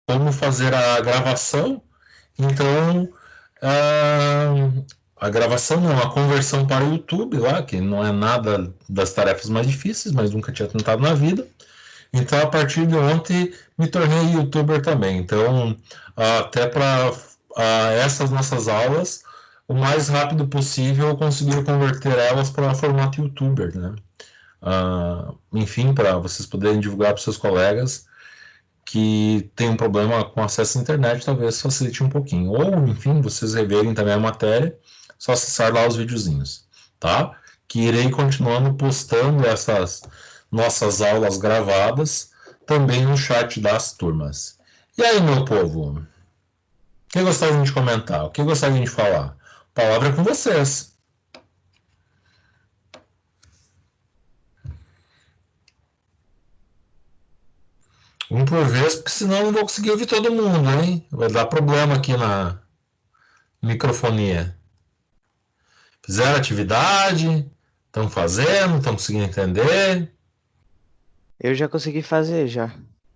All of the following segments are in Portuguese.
como fazer a gravação. Então, a gravação não, a conversão para o YouTube lá, que não é nada das tarefas mais difíceis, mas nunca tinha tentado na vida. Então, a partir de ontem, me tornei YouTuber também. Então, até para essas nossas aulas, o mais rápido possível, eu consegui converter elas para formato YouTuber, né? Enfim, para vocês poderem divulgar para seus colegas que tem um problema com acesso à internet, talvez facilite um pouquinho. Ou, enfim, vocês reverem também a matéria, só acessar lá os videozinhos, tá? Que irei continuando postando essas nossas aulas gravadas também no chat das turmas. E aí, meu povo? O que gostariam de comentar? O que gostariam de falar? A palavra é com vocês. Um por vez, porque senão eu não vou conseguir ouvir todo mundo, hein? Vai dar problema aqui na microfonia. Fizeram atividade? Estão fazendo? Estão conseguindo entender? Eu já consegui fazer, já.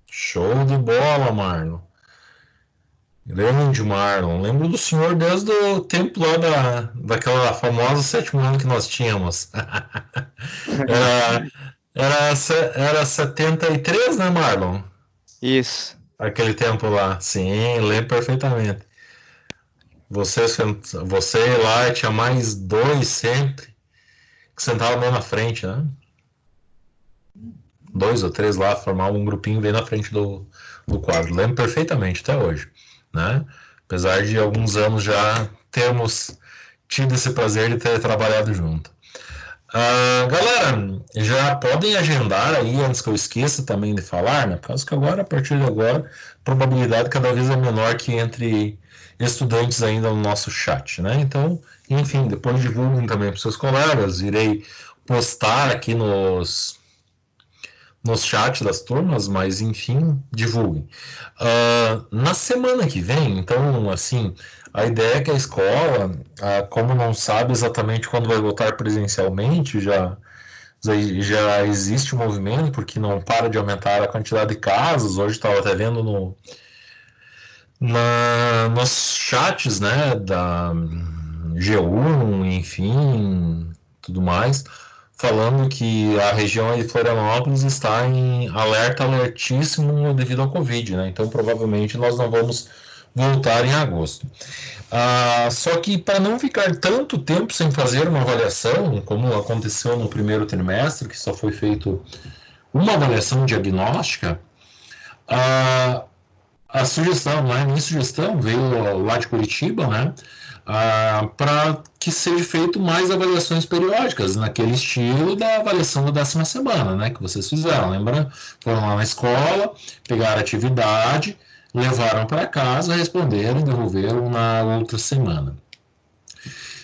Show de bola, Marlon. Grande Marlon. Lembro do senhor desde o tempo lá daquela famosa sétimo ano que nós tínhamos. Era, era 73, né, Marlon? Isso. Aquele tempo lá. Sim, lembro perfeitamente. Você, você lá tinha mais dois sempre, que sentavam bem na frente, né? Dois ou três lá, formavam um grupinho bem na frente do quadro. Lembro perfeitamente até hoje, né? Apesar de alguns anos já termos tido esse prazer de ter trabalhado junto. Galera, já podem agendar aí, antes que eu esqueça também de falar, né? Por causa que agora, a partir de agora, a probabilidade cada vez é menor que entre estudantes ainda no nosso chat, né? Então, enfim, depois divulguem também para os seus colegas, irei postar aqui nos chats das turmas, mas enfim, divulguem. Na semana que vem, então, assim, a ideia é que a escola, como não sabe exatamente quando vai voltar presencialmente, já existe um movimento, porque não para de aumentar a quantidade de casos. Hoje estava até vendo nos chats, né, da G1, enfim, tudo mais, falando que a região de Florianópolis está em alerta alertíssimo devido ao Covid, né? Então provavelmente nós não vamos voltar em agosto. Só que para não ficar tanto tempo sem fazer uma avaliação, como aconteceu no primeiro trimestre, que só foi feito uma avaliação diagnóstica, a, a sugestão, não é minha sugestão, veio lá de Curitiba, né? Para que seja feito mais avaliações periódicas, naquele estilo da avaliação da 10ª semana, né? Que vocês fizeram, lembra? Foram lá na escola, pegaram a atividade, levaram para casa, responderam, devolveram na outra semana.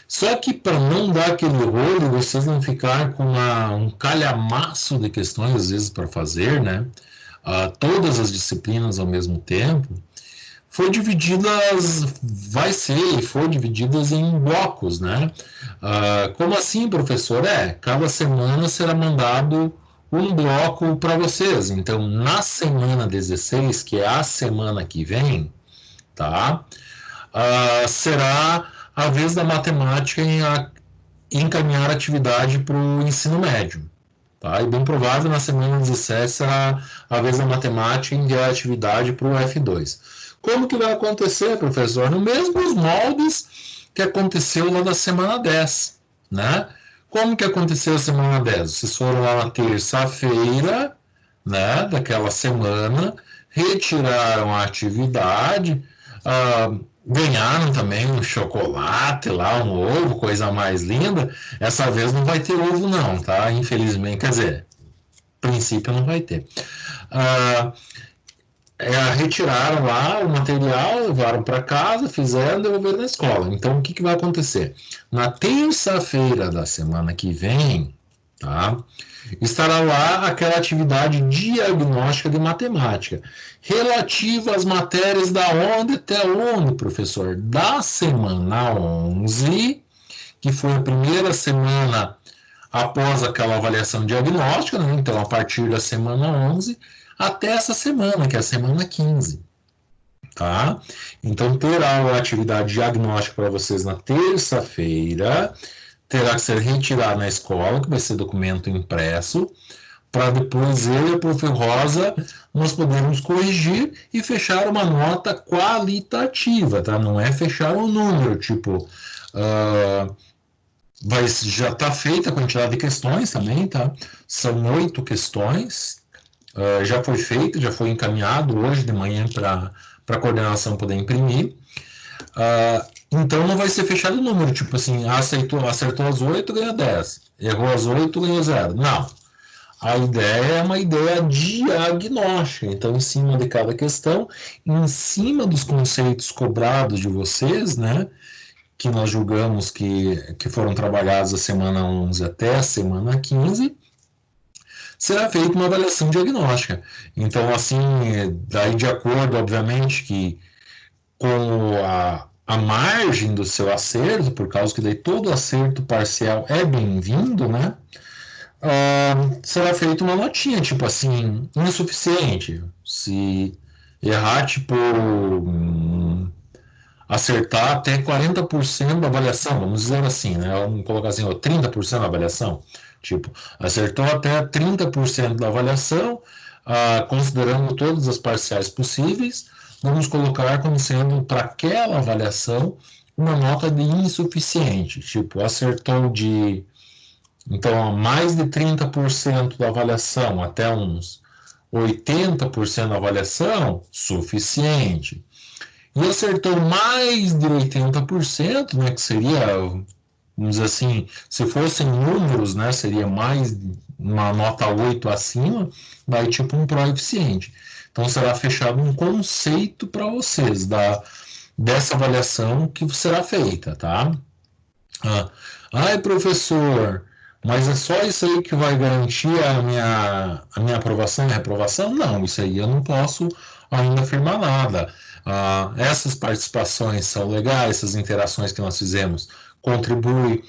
Só que para não dar aquele rolo, vocês não ficar com um calhamaço de questões, às vezes, para fazer, né? Todas as disciplinas ao mesmo tempo, foi divididas, vai ser e foi divididas em blocos, né? Como assim, professor? Cada semana será mandado um bloco para vocês. Então, na semana 16, que é a semana que vem, tá? Será a vez da matemática em encaminhar a atividade para o ensino médio. Tá? E bem provável na semana 17 será a vez da matemática enviar a atividade para o F2. Como que vai acontecer, professor? No mesmos moldes que aconteceu lá da semana 10, né? Como que aconteceu a semana 10? Vocês foram lá na terça-feira, né, daquela semana, retiraram a atividade, ganharam também um chocolate lá, um ovo, coisa mais linda. Essa vez não vai ter ovo não, tá? Infelizmente, quer dizer, princípio não vai ter. Ah, Retiraram lá o material, levaram para casa, fizeram, devolveram na escola. Então, o que vai acontecer? Na terça-feira da semana que vem, tá? Estará lá aquela atividade diagnóstica de matemática, relativa às matérias da onde até onde, professor? Da semana 11, que foi a primeira semana após aquela avaliação diagnóstica, né? Então a partir da semana 11 até essa semana, que é a semana 15. tá? Então, terá uma atividade diagnóstica para vocês na terça-feira, terá que ser retirado na escola, que vai ser documento impresso, para depois eu e a Prof. Rosa nós podermos corrigir e fechar uma nota qualitativa, tá? Não é fechar um número, tipo, já está feita a quantidade de questões também, tá? São 8 questões, já foi feito, já foi encaminhado hoje de manhã para a coordenação poder imprimir. Então não vai ser fechado o número, tipo assim, acertou as 8, ganha 10, errou as 8, ganhou 0. Não. A ideia é uma ideia diagnóstica. Então, em cima de cada questão, em cima dos conceitos cobrados de vocês, né, que nós julgamos que foram trabalhados a semana 11 até a semana 15, será feita uma avaliação diagnóstica. Então, assim, daí de acordo, obviamente, que com a margem do seu acerto, por causa que daí todo acerto parcial é bem-vindo, né? Será feita uma notinha, tipo assim, insuficiente. Se errar, tipo, acertar até 40% da avaliação, vamos dizer assim, né? Vamos colocar assim, 30% da avaliação. Tipo, acertou até 30% da avaliação, considerando todas as parciais possíveis, vamos colocar como sendo para aquela avaliação uma nota de insuficiente. Tipo, acertou de então, mais de 30% da avaliação, até uns 80% da avaliação, suficiente. E acertou mais de 80%, né, que seria, vamos dizer assim, se fossem números, né, seria mais uma nota 8 acima, daí tipo um proeficiente. Então, será fechado um conceito para vocês dessa avaliação que será feita, tá? Ai, professor, mas é só isso aí que vai garantir a minha aprovação e reprovação? Não, isso aí eu não posso ainda afirmar nada. Essas participações são legais, essas interações que nós fizemos contribuem,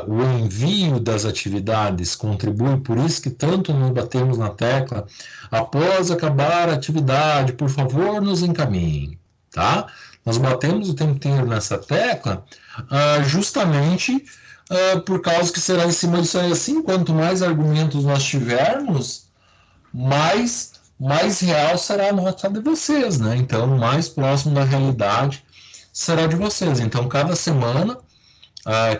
o envio das atividades contribui, por isso que tanto nos batemos na tecla, após acabar a atividade, por favor, nos encaminhe, tá? Nós batemos o tempo inteiro nessa tecla, justamente por causa que será em cima disso aí assim, quanto mais argumentos nós tivermos, mais real será a nota de vocês, né? Então, mais próximo da realidade será de vocês. Então, cada semana,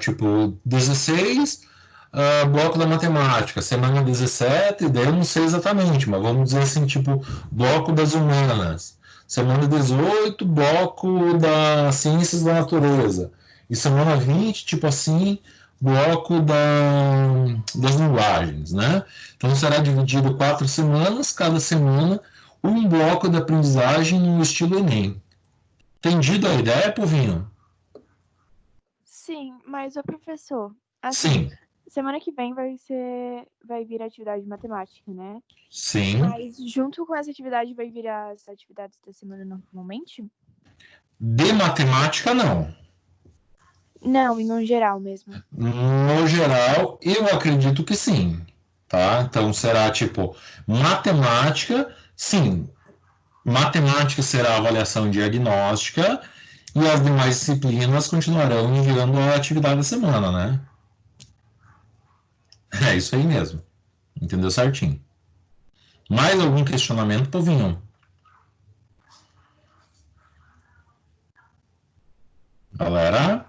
tipo, 16, bloco da matemática, semana 17, daí eu não sei exatamente, mas vamos dizer assim, tipo, bloco das humanas. Semana 18, bloco das ciências da natureza. E semana 20, tipo assim, bloco das linguagens, né? Então será dividido 4 semanas, cada semana um bloco de aprendizagem no estilo Enem. Entendido a ideia, povinho? Sim, mas o professor, assim, Sim, semana que vem vai vir a atividade de matemática, né? sim. Mas junto com essa atividade vai vir as atividades da semana normalmente? De matemática, não. Não, em um geral mesmo. No geral, eu acredito que sim, tá? Então será tipo matemática, sim. Matemática será avaliação diagnóstica e as demais disciplinas continuarão enviando a atividade da semana, né? É isso aí mesmo. Entendeu certinho. Mais algum questionamento, povinho? Galera,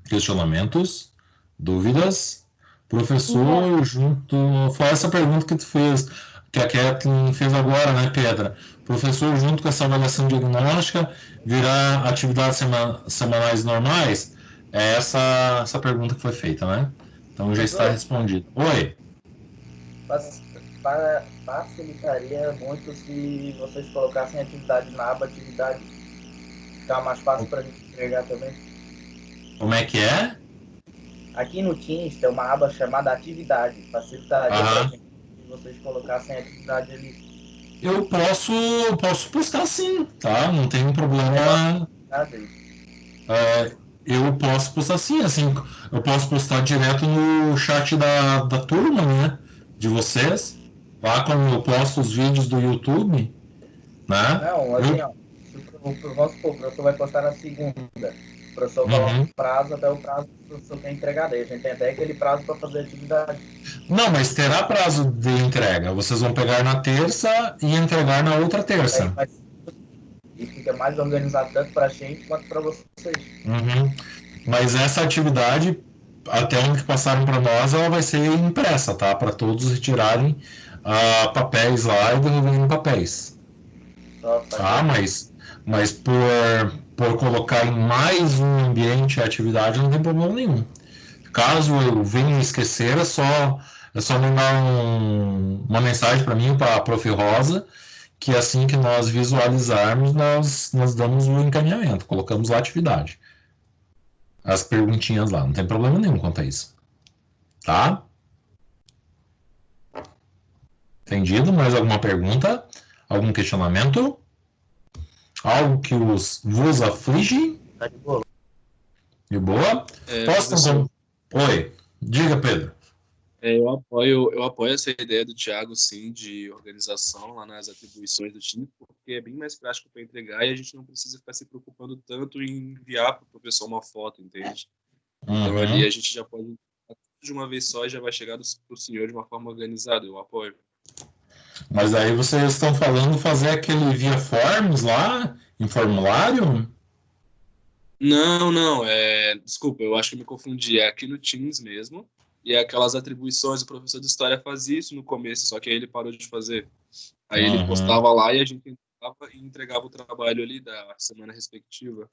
questionamentos, dúvidas? Professor, junto. Foi essa pergunta que tu fez, que a Kathleen fez agora, né, Pedra? Professor, junto com essa avaliação diagnóstica, virá atividades semanais normais? É essa pergunta que foi feita, né? Então já está respondido. Oi. Facilitaria muito se vocês colocassem atividade na aba atividade. Ficar mais fácil para a gente entregar também. Como é que é? Aqui no Teams tem uma aba chamada atividade. Facilitaria para a gente se vocês colocassem atividade ali. Eu posso postar sim, tá? Não tem problema. Eu posso postar sim, assim, eu posso postar direto no chat da turma, né? De vocês. Lá como eu posto os vídeos do YouTube, né? Não, assim, ó, se Vamos supor, o professor vai postar na segunda. O professor coloca um prazo até o prazo que o professor quer entregar. Daí a gente tem até aquele prazo para fazer a atividade. Não, mas terá prazo de entrega. Vocês vão pegar na terça e entregar na outra terça. E fica mais organizado tanto para a gente quanto para vocês. Mas essa atividade, até onde passaram para nós, ela vai ser impressa, tá? Para todos retirarem papéis lá e devolverem papéis. Tá? Mas por colocar em mais um ambiente a atividade não tem problema nenhum. Caso eu venha esquecer, é só mandar uma mensagem para mim, para a Prof. Rosa, que assim que nós visualizarmos, nós damos o encaminhamento, colocamos lá a atividade. As perguntinhas lá, não tem problema nenhum quanto a isso. Tá? Entendido? Mais alguma pergunta? Algum questionamento? Algo que vos aflige? Tá de boa. De boa? Oi, diga, Pedro. Eu apoio essa ideia do Thiago, sim, de organização lá nas atribuições do time, porque é bem mais prático para entregar e a gente não precisa ficar se preocupando tanto em enviar para o professor uma foto, entende? Então ali a gente já pode de uma vez só e já vai chegar para o senhor de uma forma organizada. Eu apoio. Mas aí vocês estão falando fazer aquele via forms lá, em formulário? Não, desculpa, eu acho que eu me confundi. É aqui no Teams mesmo. E aquelas atribuições, o professor de história fazia isso no começo, só que aí ele parou de fazer. Aí ele postava lá e a gente entrava e entregava o trabalho ali da semana respectiva.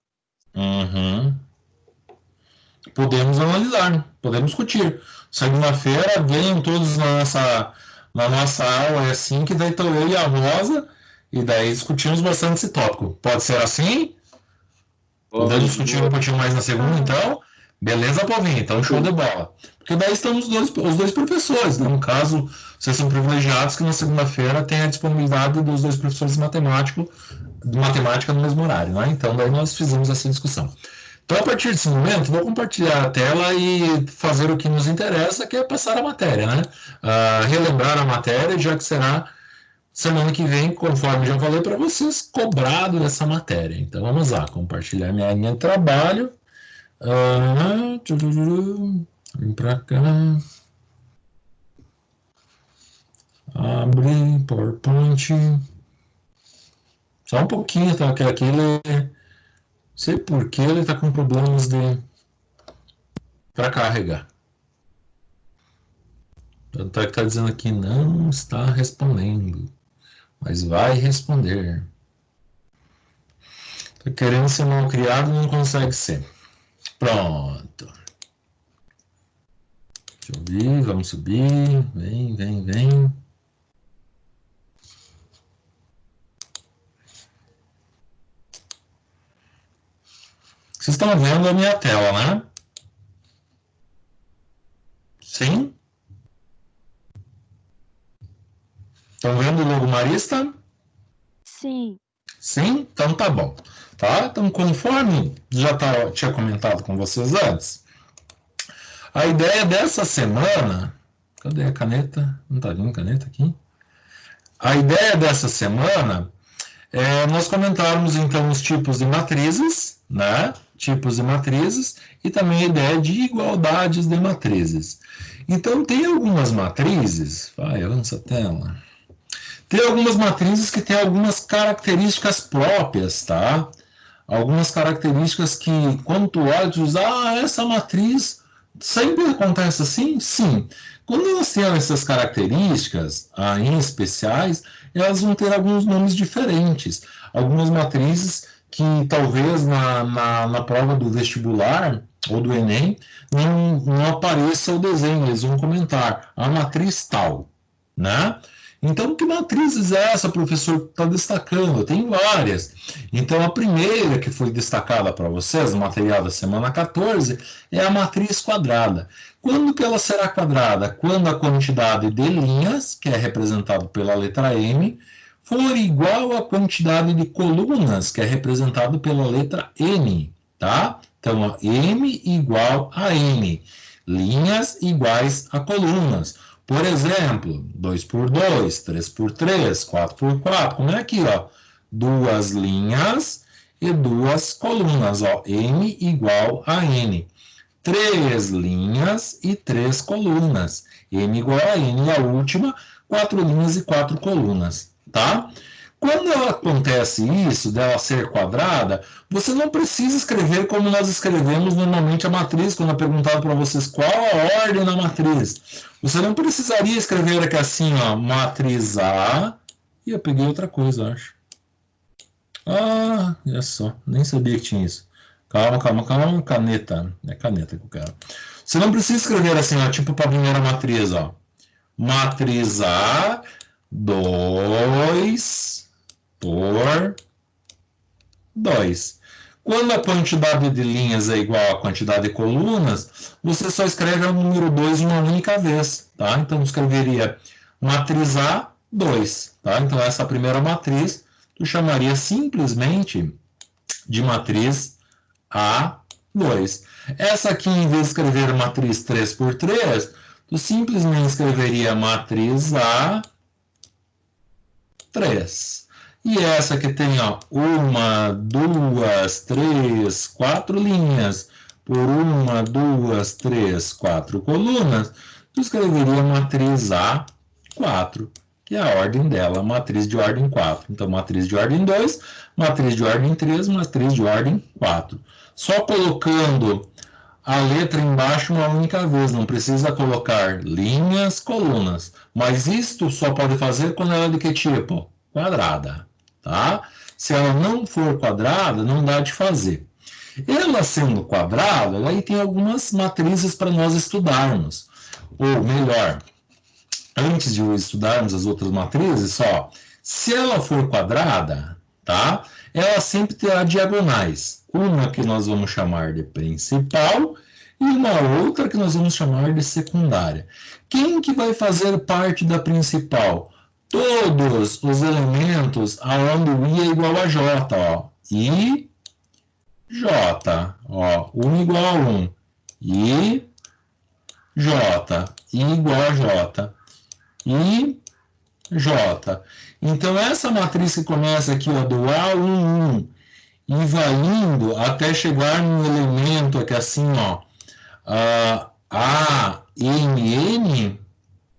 Podemos analisar, podemos discutir. Segunda-feira venham todos na nossa aula, é assim que daí estou eu e a Rosa, e daí discutimos bastante esse tópico. Pode ser assim? Podemos discutir um pouquinho mais na segunda, então? Beleza, Povinho? Então, show de bola. Porque daí estamos os dois professores, né? No caso, vocês são privilegiados que na segunda-feira tem a disponibilidade dos dois professores de matemática no mesmo horário, né? Então, daí nós fizemos essa discussão. Então, a partir desse momento, vou compartilhar a tela e fazer o que nos interessa, que é passar a matéria, né? Relembrar a matéria, já que será semana que vem, conforme já falei para vocês, cobrado essa matéria. Então, vamos lá, compartilhar minha linha de trabalho. Vem para cá. Abre PowerPoint. Só um pouquinho, tá? Que aquele... sei por que ele está com problemas para carregar. Tanto é que está dizendo aqui, não está respondendo. Mas vai responder. Está querendo ser mal criado, não consegue ser. Pronto. Deixa eu ver, vamos subir. Vem. Vocês estão vendo a minha tela, né? Sim? Estão vendo o logo Marista? Sim. Sim? Então tá bom. Tá? Então, conforme tinha comentado com vocês antes, a ideia dessa semana... Cadê a caneta? Não tá vindo caneta aqui? A ideia dessa semana é nós comentarmos, então, os tipos de matrizes, né? Tipos de matrizes e também a ideia de igualdades de matrizes. Então, tem algumas matrizes... Vai, avança a tela... Tem algumas matrizes que têm algumas características próprias, tá? Algumas características que, quando tu olha, tu diz, essa matriz sempre acontece assim? Sim. Quando elas têm essas características em especiais, elas vão ter alguns nomes diferentes. Algumas matrizes que talvez na prova do vestibular ou do Enem não apareça o desenho, eles vão comentar a matriz tal, né? Então, que matrizes é essa, professor, que está destacando? Tem várias. Então, a primeira que foi destacada para vocês, no material da semana 14, é a matriz quadrada. Quando que ela será quadrada? Quando a quantidade de linhas, que é representado pela letra M, for igual à quantidade de colunas, que é representado pela letra N, tá? Então, M igual a N. Linhas iguais a colunas. Por exemplo, 2 por 2, 3 por 3, 4 por 4, como é aqui, ó. duas linhas e duas colunas, ó, M igual a N. 3 linhas e 3 colunas, M igual a N. E a última, 4 linhas e 4 colunas, tá? Quando acontece isso, dela ser quadrada, você não precisa escrever como nós escrevemos normalmente a matriz, quando eu perguntava para vocês qual a ordem da matriz. Você não precisaria escrever aqui assim, ó, matriz A, e eu peguei outra coisa, acho. Ah, olha só, nem sabia que tinha isso. Calma, caneta, é caneta que eu quero. Você não precisa escrever assim, ó, tipo para a primeira matriz, ó. Matriz A, 2 por 2. Quando a quantidade de linhas é igual à quantidade de colunas, você só escreve o número 2 uma única vez, tá? Então, escreveria matriz A, 2, tá? Então, essa primeira matriz, tu chamaria simplesmente de matriz A2. Essa aqui, em vez de escrever matriz 3 por 3, tu simplesmente escreveria matriz A3. E essa que tem, ó, 1, 2, 3, 4 linhas por 1, 2, 3, 4 colunas, tu escreveria matriz A4, que é a ordem dela, matriz de ordem 4. Então, matriz de ordem 2, matriz de ordem 3, matriz de ordem 4. Só colocando a letra embaixo uma única vez, não precisa colocar linhas, colunas. Mas isto só pode fazer quando ela é de que tipo? Quadrada. Tá? Se ela não for quadrada, não dá de fazer. Ela sendo quadrada, aí tem algumas matrizes para nós estudarmos. Ou melhor, antes de estudarmos as outras matrizes, só, se ela for quadrada, tá? Ela sempre terá diagonais. Uma que nós vamos chamar de principal e uma outra que nós vamos chamar de secundária. Quem que vai fazer parte da principal? Todos os elementos aonde o I é igual a J, ó. I, J, ó. 1 igual a 1. I, J. I igual a J. I, J. Então, essa matriz que começa aqui, ó, do A11, e vai indo até chegar no elemento aqui assim, ó, A, M, N,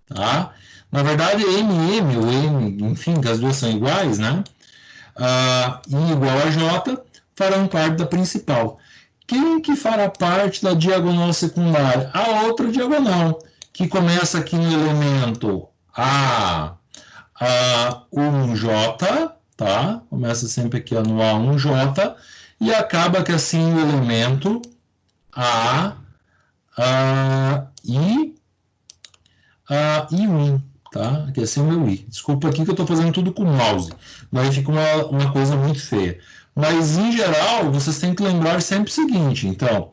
tá? Na verdade, MM ou M, enfim, que as duas são iguais, né? I igual a J farão parte da principal. Quem que fará parte da diagonal secundária? A outra diagonal, que começa aqui no elemento A1J, tá? Começa sempre aqui no A1J e acaba que assim o elemento I1. Tá? Aqui assim é o meu I. Desculpa aqui que eu estou fazendo tudo com o mouse. Daí fica uma coisa muito feia. Mas, em geral, vocês têm que lembrar sempre o seguinte. Então,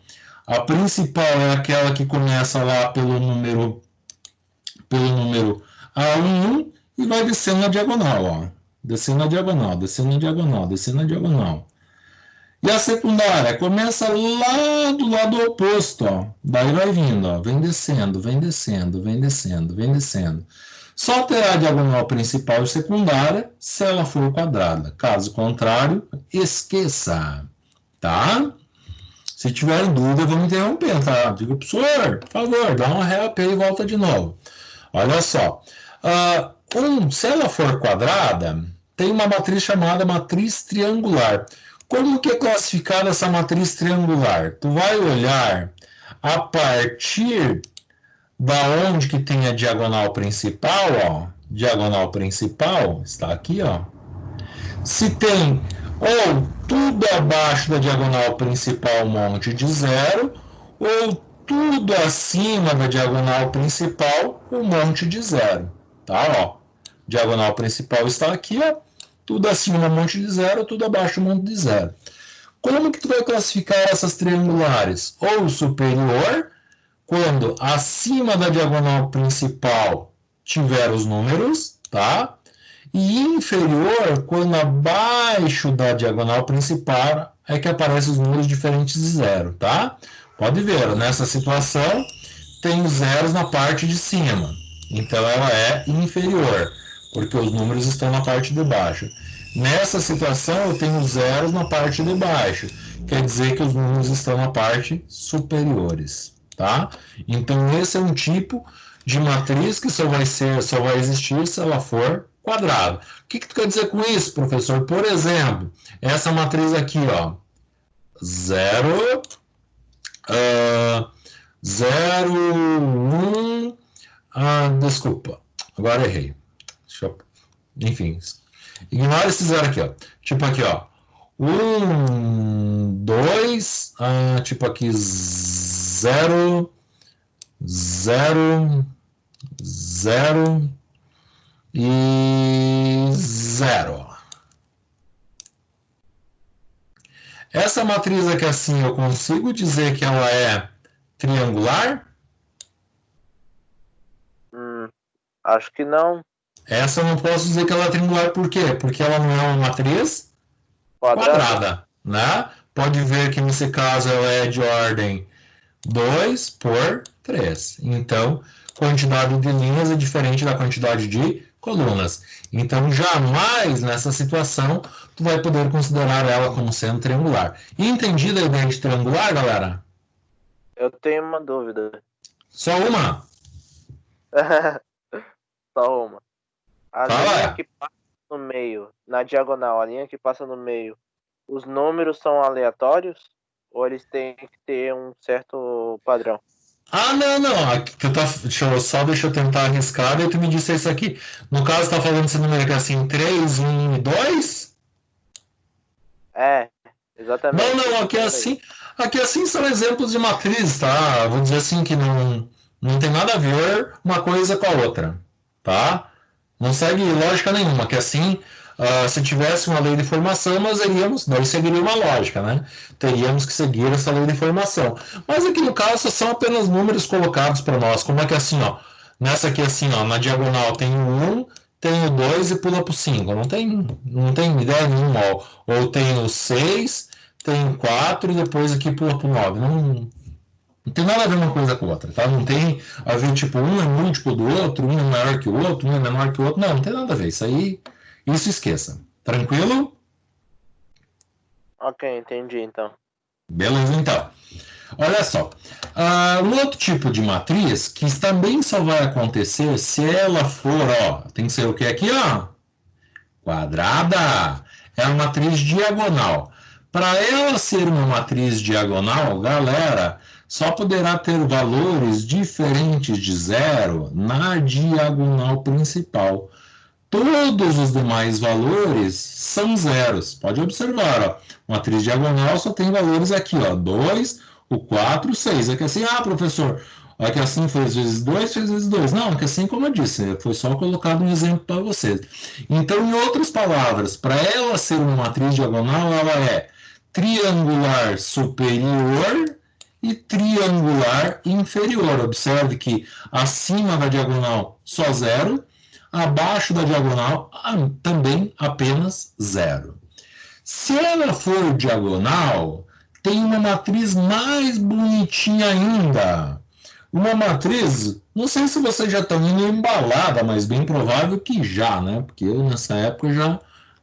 a principal é aquela que começa lá pelo número A11 e vai descendo na diagonal. Ó. Descendo na diagonal, descendo na diagonal, descendo na diagonal. E a secundária começa lá do lado oposto. Ó. Daí vai vindo. Ó. Vem descendo, vem descendo, vem descendo, vem descendo. Só terá diagonal principal e secundária se ela for quadrada. Caso contrário, esqueça. Tá? Se tiver dúvida, vamos interromper, tá? Diga, professor, por favor, dá uma help aí e volta de novo. Olha só. Se ela for quadrada, tem uma matriz chamada matriz triangular. Como que é classificada essa matriz triangular? Tu vai olhar a partir da onde que tem a diagonal principal, ó, diagonal principal, está aqui, ó. Se tem ou tudo abaixo da diagonal principal, um monte de zero, ou tudo acima da diagonal principal, um monte de zero, tá, ó. Diagonal principal está aqui, ó, tudo acima, um monte de zero, tudo abaixo, um monte de zero. Como que tu vai classificar essas triangulares? Ou superior, quando acima da diagonal principal tiver os números, tá? E inferior, quando abaixo da diagonal principal é que aparecem os números diferentes de zero, tá? Pode ver, nessa situação tem os zeros na parte de cima, então ela é inferior, porque os números estão na parte de baixo. Nessa situação, eu tenho zeros na parte de baixo. Quer dizer que os números estão na parte superiores, tá? Então, esse é um tipo de matriz que só vai existir se ela for quadrada. O que tu quer dizer com isso, professor? Por exemplo, essa matriz aqui, ó, 0, 0, 1, desculpa, agora errei. Enfim, ignora esse zero aqui, ó. Tipo aqui, ó. 1, 2, tipo aqui 0, 0, 0 e 0. Essa matriz aqui assim, eu consigo dizer que ela é triangular? Acho que não. Essa eu não posso dizer que ela é triangular, por quê? Porque ela não é uma matriz quadrada, né? Pode ver que nesse caso ela é de ordem 2 por 3. Então, quantidade de linhas é diferente da quantidade de colunas. Então, jamais nessa situação tu vai poder considerar ela como sendo triangular. Entendida a ideia de triangular, galera? Eu tenho uma dúvida. Só uma? Só uma. A Fala. linha que passa no meio, na diagonal, a linha que passa no meio, os números são aleatórios? Ou eles têm que ter um certo padrão? Não. Aqui, deixa eu tentar arriscar, daí tu me disse isso aqui. No caso, tá falando esse número aqui assim, 3, 1 e 2? É, exatamente. Não, aqui assim são exemplos de matriz, tá? Vou dizer assim que não tem nada a ver uma coisa com a outra, tá? Não segue lógica nenhuma, que assim, se tivesse uma lei de formação, nós seguiria uma lógica, né? Teríamos que seguir essa lei de formação. Mas aqui no caso são apenas números colocados para nós. Como é que assim, ó? Nessa aqui assim, ó, na diagonal tem o 1, tem o 2 e pula para o 5. Não tem ideia nenhuma, ó. Ou tem o 6, tem o 4 e depois aqui pula para o 9. Não tem nada a ver uma coisa com a outra, tá? Não tem a ver, tipo, um é múltiplo do outro, um é maior que o outro, um é menor que o outro. Não tem nada a ver. Isso esqueça. Tranquilo? Ok, entendi então. Beleza, então. Olha só. Um outro tipo de matriz que também só vai acontecer se ela for, ó, tem que ser o que aqui, ó? Quadrada. É a matriz diagonal. Para ela ser uma matriz diagonal, galera, só poderá ter valores diferentes de zero na diagonal principal. Todos os demais valores são zeros. Pode observar, ó, matriz diagonal só tem valores aqui, ó, 2, o 4, o 6. É que assim, professor, é que assim fez vezes 2, fez vezes 2. Não, é que assim como eu disse, foi só colocado um exemplo para vocês. Então, em outras palavras, para ela ser uma matriz diagonal, ela é triangular superior e triangular inferior. Observe que acima da diagonal só zero, abaixo da diagonal também apenas zero. Se ela for diagonal, tem uma matriz mais bonitinha ainda. Uma matriz, não sei se vocês já estão indo embalada, mas bem provável que já, né? Porque eu nessa época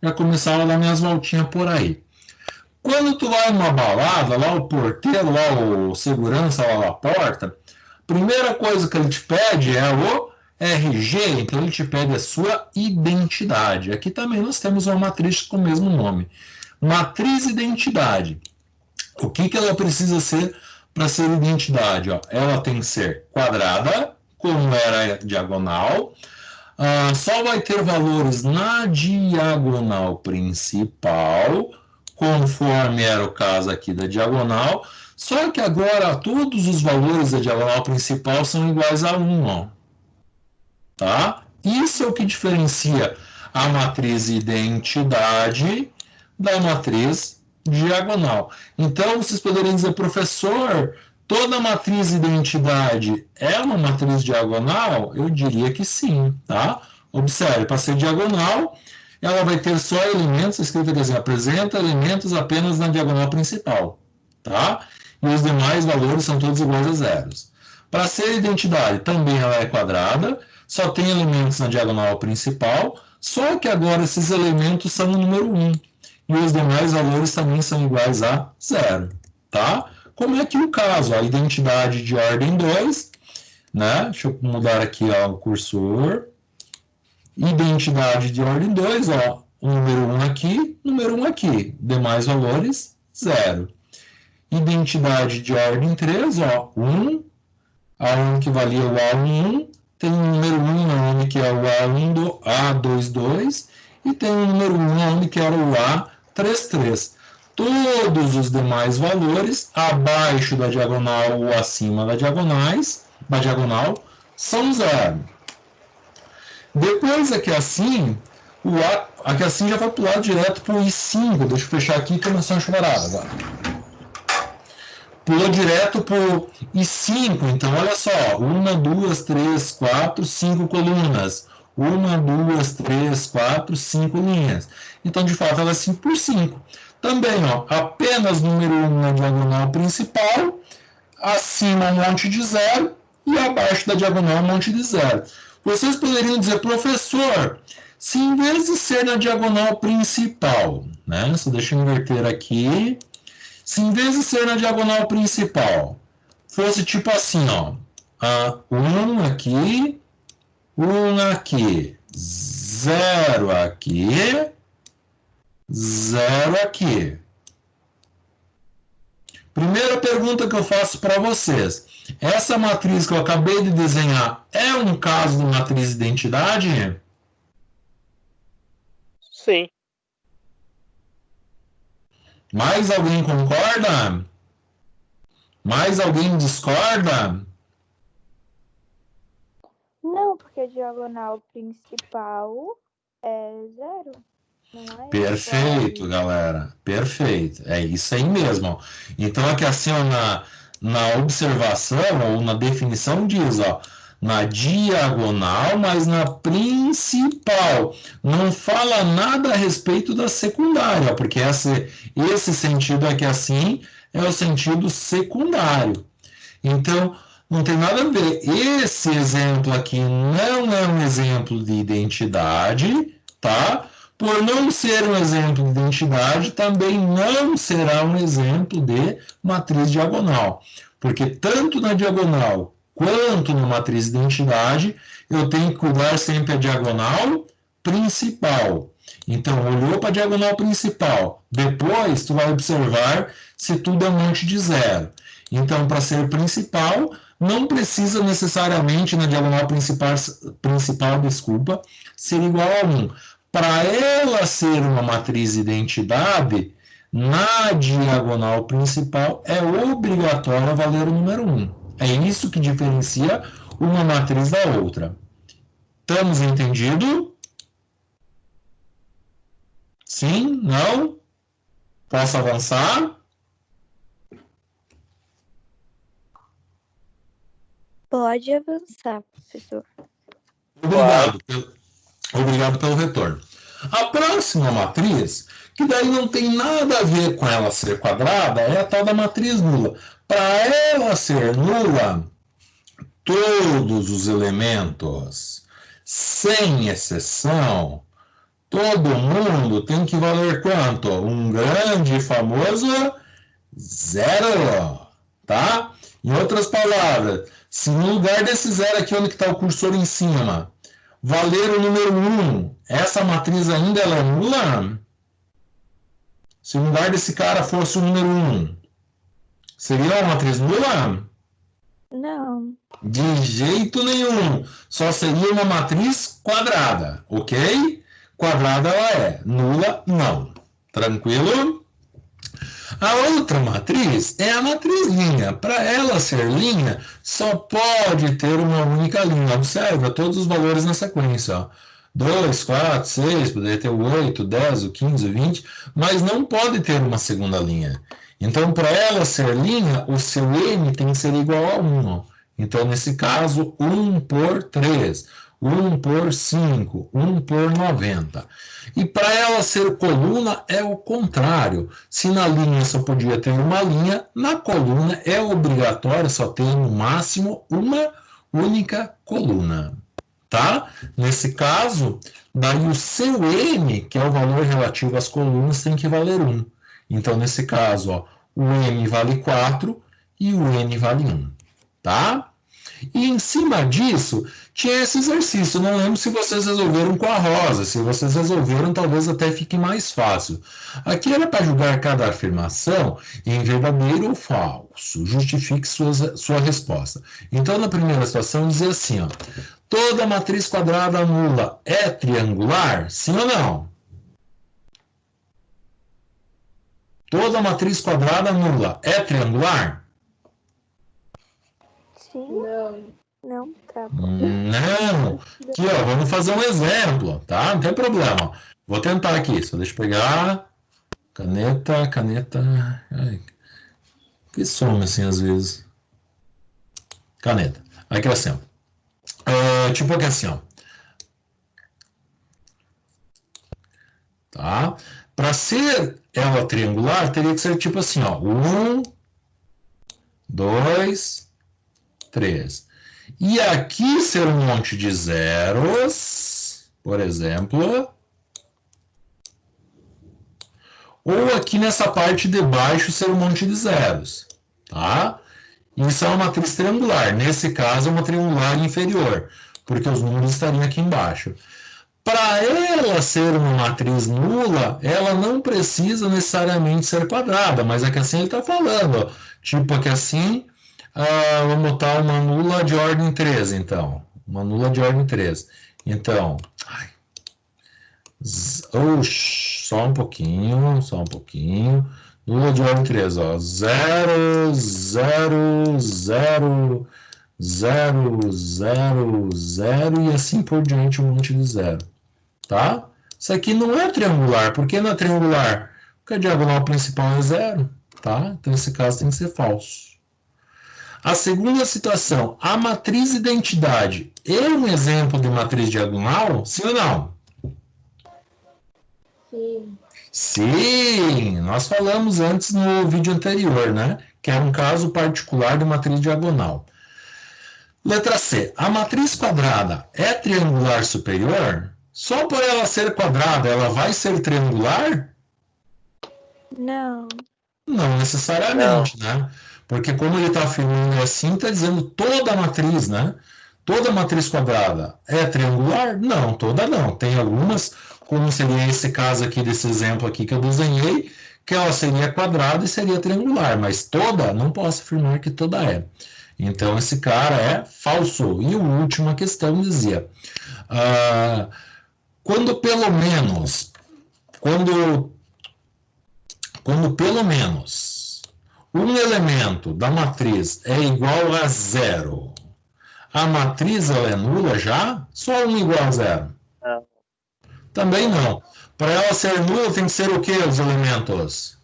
já começava a dar minhas voltinhas por aí. Quando tu vai numa balada, lá o porteiro, lá o segurança lá na porta, a primeira coisa que ele te pede é o RG, então ele te pede a sua identidade. Aqui também nós temos uma matriz com o mesmo nome. Matriz identidade. O que ela precisa ser para ser identidade? Ó, ela tem que ser quadrada, como era diagonal. Só vai ter valores na diagonal principal, conforme era o caso aqui da diagonal, só que agora todos os valores da diagonal principal são iguais a 1, ó. Tá? Isso é o que diferencia a matriz identidade da matriz diagonal. Então, vocês poderiam dizer, professor, toda matriz identidade é uma matriz diagonal? Eu diria que sim, tá? Observe, para ser diagonal, ela vai ter só elementos, escrito aqui assim, apresenta elementos apenas na diagonal principal, tá? E os demais valores são todos iguais a zeros. Para ser identidade, também ela é quadrada, só tem elementos na diagonal principal, Só que agora esses elementos são o número 1 e os demais valores também são iguais a 0, tá? Como é que o caso, a identidade de ordem 2, né? Deixa eu mudar aqui ó, o cursor. Identidade de ordem 2, ó, o número 1 aqui, número 1 aqui, demais valores 0. Identidade de ordem 3, ó, 1, A1 que valia o A11, tem o número 1 aonde que é o A22 e tem o número 1 aonde que era o A33. Todos os demais valores abaixo da diagonal ou acima da diagonal são 0. Depois aqui assim, aqui assim já vai para o lado direto para o I5. Deixa eu fechar aqui e começar a chuvarada agora. Pulou direto para o I5. Então, olha só. 1, 2, 3, 4, 5 colunas. 1, 2, 3, 4, 5 linhas. Então, de fato, ela é 5 por 5. Também, ó, apenas número 1 na diagonal principal, acima um monte de 0 e abaixo da diagonal um monte de 0. Vocês poderiam dizer, professor, se em vez de ser na diagonal principal, né? Só deixa eu inverter aqui. Se em vez de ser na diagonal principal, fosse tipo assim, ó. 1 aqui, 1 aqui, 0 aqui, 0 aqui. Primeira pergunta que eu faço para vocês. Essa matriz que eu acabei de desenhar é um caso de matriz identidade? Sim. Mais alguém concorda? Mais alguém discorda? Não, porque a diagonal principal é 0. Não é Perfeito, galera. Perfeito. É isso aí mesmo. Ó. Então, aqui assim, ó, na observação ou na definição diz, ó, na diagonal, mas na principal. Não fala nada a respeito da secundária, porque esse sentido aqui assim é o sentido secundário. Então, não tem nada a ver. Esse exemplo aqui não é um exemplo de identidade, tá? Por não ser um exemplo de identidade, também não será um exemplo de matriz diagonal. Porque tanto na diagonal quanto na matriz de identidade, eu tenho que cuidar sempre a diagonal principal. Então, olhou para a diagonal principal. Depois, tu vai observar se tudo é um monte de 0. Então, para ser principal, não precisa necessariamente na diagonal principal, ser igual a 1. Para ela ser uma matriz identidade, na diagonal principal é obrigatório valer o número 1. É isso que diferencia uma matriz da outra. Estamos entendidos? Sim? Não? Posso avançar? Pode avançar, professor. Obrigado pelo retorno. A próxima matriz, que daí não tem nada a ver com ela ser quadrada, é a tal da matriz nula. Para ela ser nula, todos os elementos, sem exceção, todo mundo tem que valer quanto? Um grande e famoso 0, tá? Em outras palavras, se no lugar desse 0 aqui, onde está o cursor em cima, valer o número 1, essa matriz ainda ela é nula? Se no lugar desse cara fosse o número 1, seria uma matriz nula? Não. De jeito nenhum. Só seria uma matriz quadrada, ok? Quadrada ela é, nula não. Tranquilo? A outra matriz é a matriz linha. Para ela ser linha, só pode ter uma única linha. Observa todos os valores na sequência. Ó. 2, 4, 6, poderia ter o 8, 10, o 15, o 20, mas não pode ter uma segunda linha. Então, para ela ser linha, o seu n tem que ser igual a 1. Ó. Então, nesse caso, 1 por 3, 1 por 5, 1 por 90. E para ela ser coluna é o contrário. Se na linha só podia ter uma linha, na coluna é obrigatório só ter no máximo uma única coluna. tá? Nesse caso, daí o seu M, que é o valor relativo às colunas, tem que valer 1. Então, nesse caso, ó, o M vale 4 e o N vale 1, tá? E em cima disso, tinha esse exercício. Não lembro se vocês resolveram com a Rosa. Se vocês resolveram, talvez até fique mais fácil. Aqui era para julgar cada afirmação em verdadeiro ou falso. Justifique sua resposta. Então, na primeira situação, dizia assim, ó, toda matriz quadrada nula é triangular? Sim ou não? Toda matriz quadrada nula é triangular? Sim. Não, tá. Não. Aqui, ó, vamos fazer um exemplo, tá? Não tem problema. Vou tentar aqui, só deixa eu pegar caneta. Ai, que some assim às vezes. Caneta. Aqui assim, ó. Tipo aqui assim, ó. Tá? Para ser ela triangular, teria que ser tipo assim, ó. 1, 2, 3. E aqui ser um monte de zeros, por exemplo. Ou aqui nessa parte de baixo ser um monte de zeros, tá? Isso é uma matriz triangular. Nesse caso, é uma triangular inferior, porque os números estariam aqui embaixo. Para ela ser uma matriz nula, ela não precisa necessariamente ser quadrada, mas é que assim ele está falando, ó. Tipo aqui assim, vamos botar uma nula de ordem 3, então. Uma nula de ordem 3. Então, só um pouquinho. Nula de ordem 3, ó. 0, 0, 0, 0, 0, 0 e assim por diante, um monte de zero. Tá? Isso aqui não é triangular. Por que não é triangular? Porque a diagonal principal é 0. Tá? Então, esse caso tem que ser falso. A segunda situação, a matriz identidade é um exemplo de matriz diagonal? Sim ou não? Sim. Sim, nós falamos antes no vídeo anterior, né? Que era um caso particular de matriz diagonal. Letra C, a matriz quadrada é triangular superior? Só por ela ser quadrada, ela vai ser triangular? Não. Não necessariamente, né? Porque como ele está afirmando assim, está dizendo toda a matriz, né? Toda matriz quadrada é triangular? Não, toda não. Tem algumas, como seria esse caso aqui, desse exemplo aqui que eu desenhei, que ela seria quadrada e seria triangular, mas toda, não posso afirmar que toda é. Então, esse cara é falso. E a última questão dizia, quando pelo menos um elemento da matriz é igual a 0, a matriz ela é nula já? Só 1 igual a 0? Não. Também não. Para ela ser nula tem que ser o que os elementos?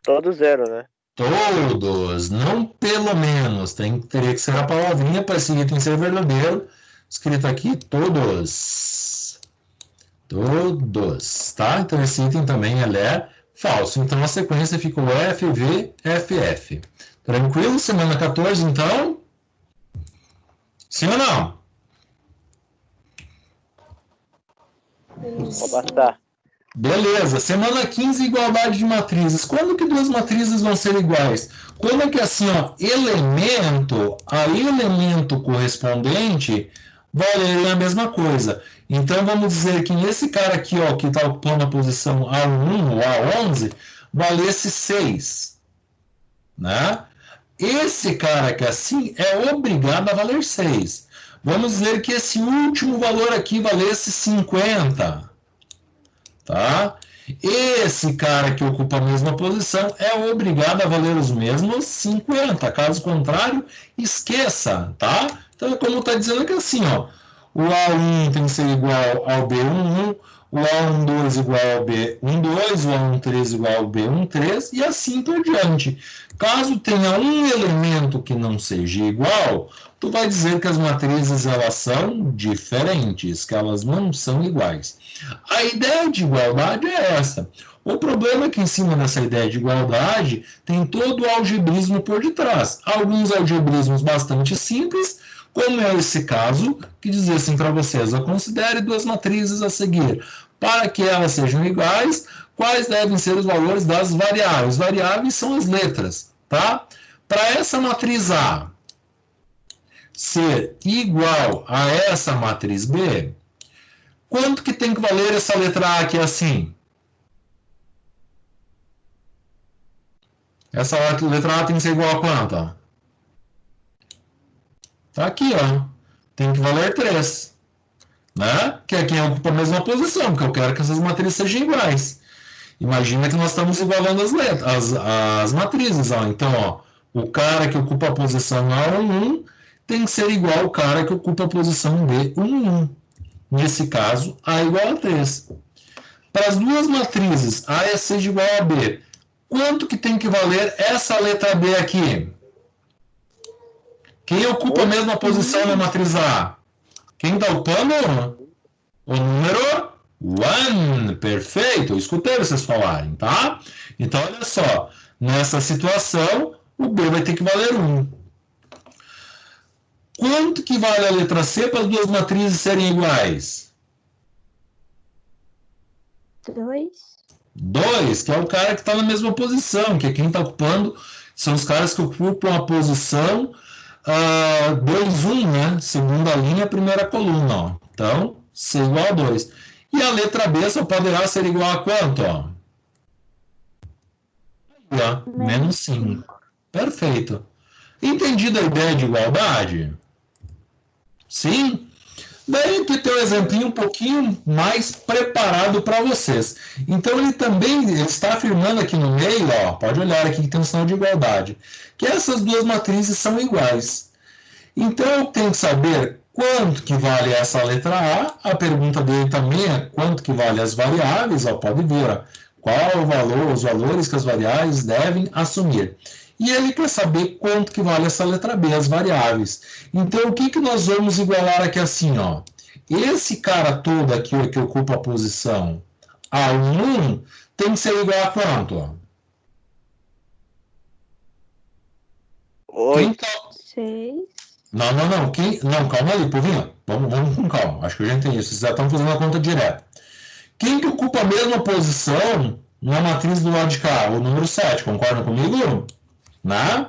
Todo 0, né? Todos, não pelo menos. Teria que ser a palavrinha para esse item ser verdadeiro. Escrito aqui, todos. Todos, tá? Então esse item também ele é falso. Então a sequência ficou F, V, F, F. Tranquilo? Semana 14, então? Sim ou não? Vou bastar. Beleza. Semana 15, igualdade de matrizes. Quando que duas matrizes vão ser iguais? Quando é que assim, ó, elemento a elemento correspondente valerem a mesma coisa. Então, vamos dizer que nesse cara aqui, ó, que está ocupando a posição A1 ou A11, valesse 6. Né? Esse cara aqui assim é obrigado a valer 6. Vamos dizer que esse último valor aqui valesse 50. Tá? Esse cara que ocupa a mesma posição é obrigado a valer os mesmos 50. Caso contrário, esqueça. Tá? Então, é como está dizendo aqui assim, ó. O A1 tem que ser igual ao B11, o A12 igual ao B12, o A13 igual ao B13 e assim por diante. Caso tenha um elemento que não seja igual, tu vai dizer que as matrizes elas são diferentes, que elas não são iguais. A ideia de igualdade é essa. O problema é que em cima dessa ideia de igualdade tem todo o algebrismo por detrás. Alguns algebrismos bastante simples, Como é esse caso, que dizia assim para vocês, eu considere duas matrizes a seguir. Para que elas sejam iguais, quais devem ser os valores das variáveis? Variáveis são as letras, tá? Para essa matriz A ser igual a essa matriz B, quanto que tem que valer essa letra A aqui assim? Essa letra A tem que ser igual a quanto? Ó? Tá aqui, ó. Tem que valer 3. Né? Que é quem ocupa a mesma posição, porque eu quero que essas matrizes sejam iguais. Imagina que nós estamos igualando as matrizes. Ó. Então, ó, o cara que ocupa a posição A11 tem que ser igual ao cara que ocupa a posição B11. Nesse caso, A igual a 3. Para as duas matrizes, A seja igual a B, quanto que tem que valer essa letra B aqui? Quem ocupa a mesma posição na matriz A? Quem está ocupando? O número 1. Perfeito. Eu escutei vocês falarem, tá? Então, olha só. Nessa situação, o B vai ter que valer 1. Quanto que vale a letra C para as duas matrizes serem iguais? 2. 2, que é o cara que está na mesma posição, que é quem está ocupando, são os caras que ocupam a posição 2, 1, né? Segunda linha, primeira coluna, ó. Então, C igual a 2. E a letra B só poderá ser igual a quanto, ó? Menos 5. Perfeito. Entendido a ideia de igualdade? Sim? Daí que tem um exemplinho um pouquinho mais preparado para vocês. Então ele também está afirmando aqui no meio, ó, pode olhar aqui que tem um sinal de igualdade, que essas duas matrizes são iguais. Então eu tenho que saber quanto que vale essa letra A. A pergunta dele também é quanto que vale as variáveis, ó, pode ver, ó, qual o valor, os valores que as variáveis devem assumir. E ele quer saber quanto que vale essa letra B, as variáveis. Então, o que, que nós vamos igualar aqui assim, ó? Esse cara todo aqui, ó, que ocupa a posição A1, tem que ser igual a quanto? Ó? 8. 6. Não. Não, calma aí, povinho. Vamos com calma. Acho que eu já entendi. Vocês já estão fazendo a conta direta. Quem que ocupa a mesma posição na matriz do lado de cá? O número 7, concordam comigo? Né?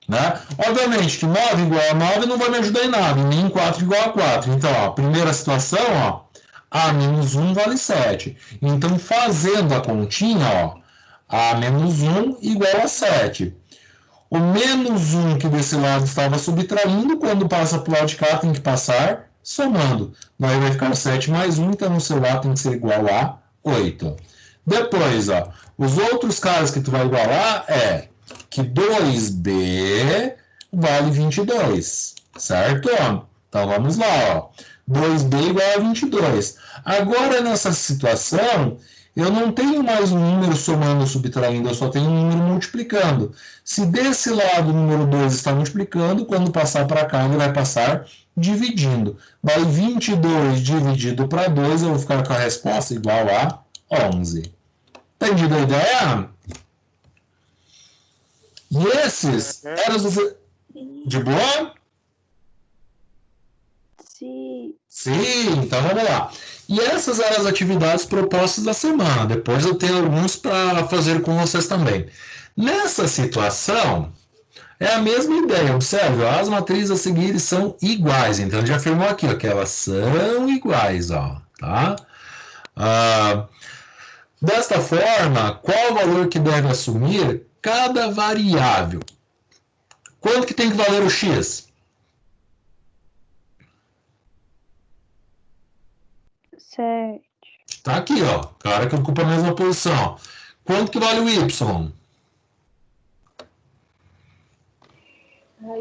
Né? Obviamente que 9 igual a 9 não vai me ajudar em nada, nem 4 igual a 4. Então, ó, primeira situação, ó, A menos 1 vale 7. Então, fazendo a continha, ó, A menos 1 igual a 7. O menos 1 que desse lado estava subtraindo, quando passa para o lado de cá, tem que passar somando. Daí vai ficar 7 mais 1, então no seu lado tem que ser igual a 8. Depois, ó, os outros caras que tu vai igualar é que 2B vale 22, certo? Então vamos lá, ó. 2B igual a 22. Agora, nessa situação, eu não tenho mais um número somando ou subtraindo, eu só tenho um número multiplicando. Se desse lado o número 2 está multiplicando, quando passar para cá, ele vai passar dividindo. Vai 22 dividido para 2, eu vou ficar com a resposta igual a 11. Entendido a ideia? E esses eram os... De boa? Sim. Sim, então vamos lá. E essas eram as atividades propostas da semana. Depois eu tenho alguns para fazer com vocês também. Nessa situação, é a mesma ideia. Observe, ó, as matrizes a seguir são iguais. Então, ele já afirmou aqui ó, que elas são iguais. Ó, tá? Desta forma, qual o valor que deve assumir cada variável? Quanto que tem que valer o x? 7. Tá aqui, ó. Cara que ocupa a mesma posição. Quanto que vale o y?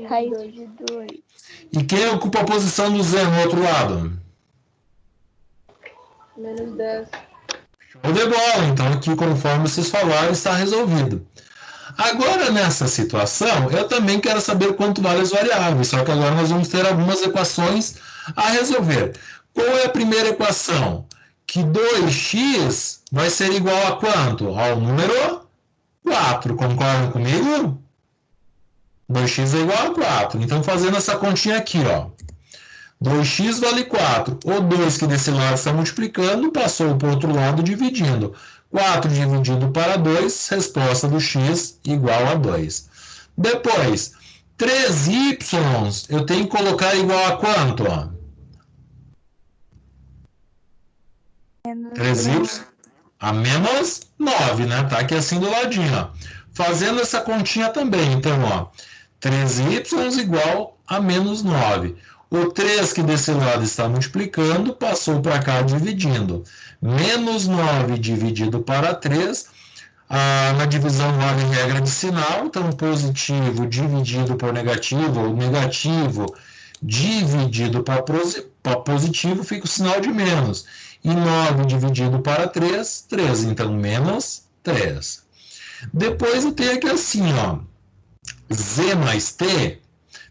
Raiz de 2. E quem ocupa a posição do z no outro lado? Menos 10. Show de bola. Então, aqui, conforme vocês falaram, está resolvido. Agora, nessa situação, eu também quero saber quanto vale as variáveis. Só que agora nós vamos ter algumas equações a resolver. Qual é a primeira equação? Que 2x vai ser igual a quanto? Ao número 4. Concordam comigo? 2x é igual a 4. Então, fazendo essa continha aqui, ó. 2x vale 4. O 2 que desse lado está multiplicando, passou para o outro lado dividindo. 4 dividido para 2, resposta do x igual a 2. Depois, 3y, eu tenho que colocar igual a quanto? Ó? 3y a menos 9, né? Tá aqui assim do ladinho, ó. Fazendo essa continha também, então, ó. 3y igual a menos 9. O 3 que desse lado está multiplicando, passou para cá dividindo. Menos 9 dividido para 3. Na divisão vale regra de sinal. Então, positivo dividido por negativo, ou negativo dividido para positivo, fica o sinal de menos. E 9 dividido para 3, 3. Então, menos 3. Depois eu tenho aqui assim, ó. Z mais T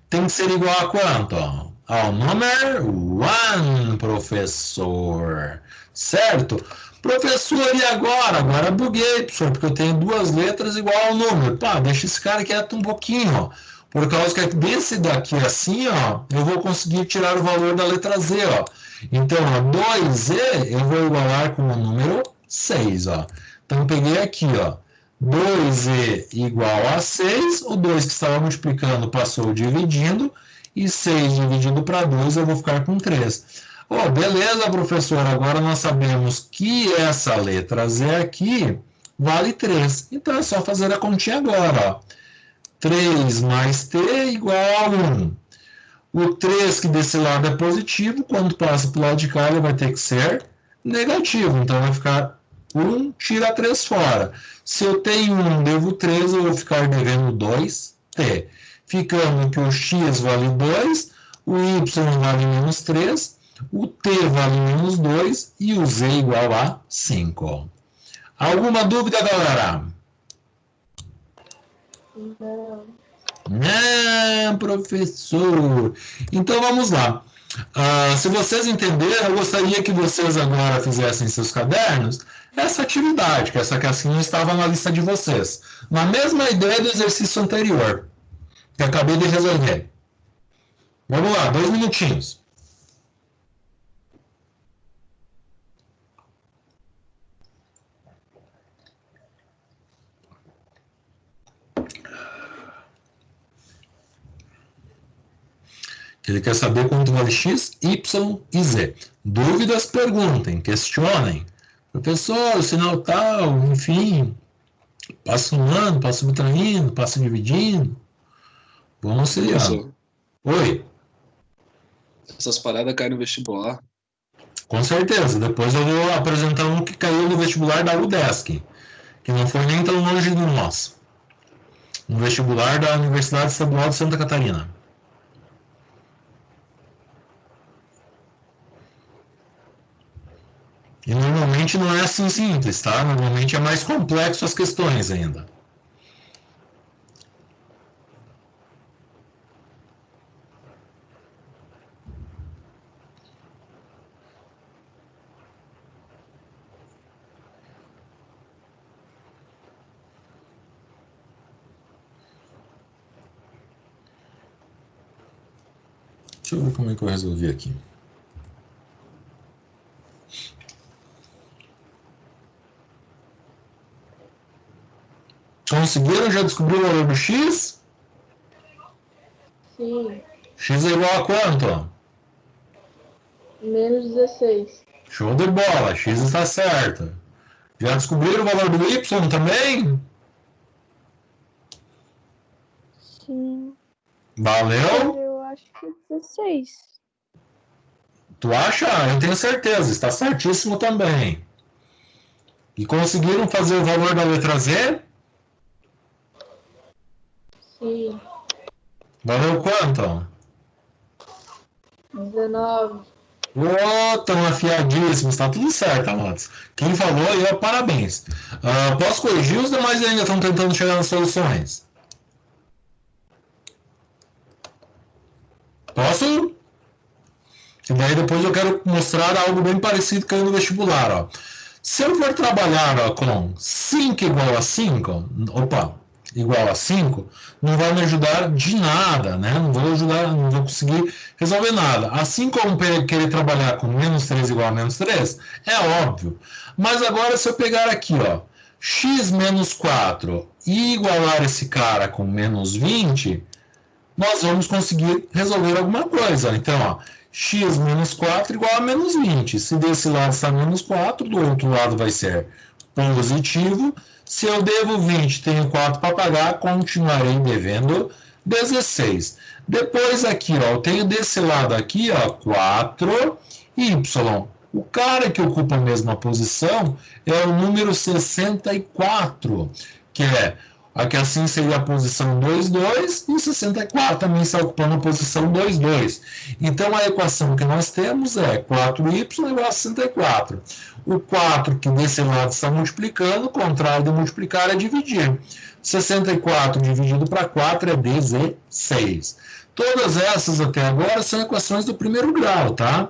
tem que ser igual a quanto? Ó? Ao número 1, professor. Certo? Professor, e agora? Agora buguei, professor, porque eu tenho duas letras igual ao número. Pá, deixa esse cara quieto um pouquinho, ó. Por causa que desse daqui assim, ó, eu vou conseguir tirar o valor da letra Z, ó. Então, ó, 2Z eu vou igualar com o número 6, ó. Então, peguei aqui, ó. 2Z igual a 6, o 2 que estava multiplicando passou dividindo, e 6 dividido para 2 eu vou ficar com 3. Oh, beleza, professor, agora nós sabemos que essa letra Z aqui vale 3. Então é só fazer a continha agora, ó. 3 mais T igual a 1. O 3 que desse lado é positivo, quando passa para o lado de cá ele vai ter que ser negativo, então vai ficar 1, tira 3 fora. Se eu tenho 1, devo 3, eu vou ficar devendo 2t. Ficando que o x vale 2, o y vale menos 3, o t vale menos 2 e o z igual a 5. Alguma dúvida, galera? Não. Não, professor. Então vamos lá. Se vocês entenderam, eu gostaria que vocês agora fizessem em seus cadernos essa atividade, que essa aqui assim estava na lista de vocês. Na mesma ideia do exercício anterior, que eu acabei de resolver. Vamos lá, 2 minutinhos. Ele quer saber quanto vale x, y e z. Dúvidas, perguntem, questionem. Professor, o sinal tal, enfim, passa somando, passa subtraindo, passa dividindo. Vamos auxiliar. Professor, Oi, essas paradas caem no vestibular. com certeza. Depois eu vou apresentar um que caiu no vestibular da UDESC, que não foi nem tão longe do nosso. No vestibular da Universidade Estadual de Santa Catarina. E normalmente não é assim simples, tá? Normalmente é mais complexo as questões ainda. Deixa eu ver como é que eu resolvi aqui. Conseguiram? Já descobriu o valor do x? Sim, X é igual a quanto? menos 16. Show de bola, x está certo. Já descobriram o valor do y também? Sim. Valeu? Eu acho que 16. Tu acha? Eu tenho certeza, está certíssimo também. E conseguiram fazer o valor da letra Z? Sim, Valeu quanto? 19. Ô, tão afiadíssimos, tá tudo certo, amados. Quem falou aí, parabéns. Posso corrigir? Os demais ainda estão tentando chegar nas soluções. Posso? E daí depois eu quero mostrar algo bem parecido que caiu no vestibular, ó. Se eu for trabalhar, ó, com 5 igual a 5, opa, igual a 5, não vai me ajudar de nada, né? Não vou conseguir resolver nada. Assim como querer trabalhar com menos 3 igual a menos 3, é óbvio. Mas agora, se eu pegar aqui, ó, x menos 4 e igualar esse cara com menos 20, nós vamos conseguir resolver alguma coisa. Então, ó, x menos 4 igual a menos 20. Se desse lado está menos 4, do outro lado vai ser positivo. Se eu devo 20, tenho 4 para pagar, continuarei devendo 16. Depois aqui, ó, eu tenho desse lado aqui, ó, 4y. O cara que ocupa a mesma posição é o número 64, que é aqui assim seria a posição 2, 2, e o 64 também está ocupando a posição 2, 2. Então, a equação que nós temos é 4y igual a 64. O 4 que desse lado está multiplicando, o contrário de multiplicar é dividir. 64 dividido para 4 é 16. Todas essas até agora são equações do primeiro grau, tá?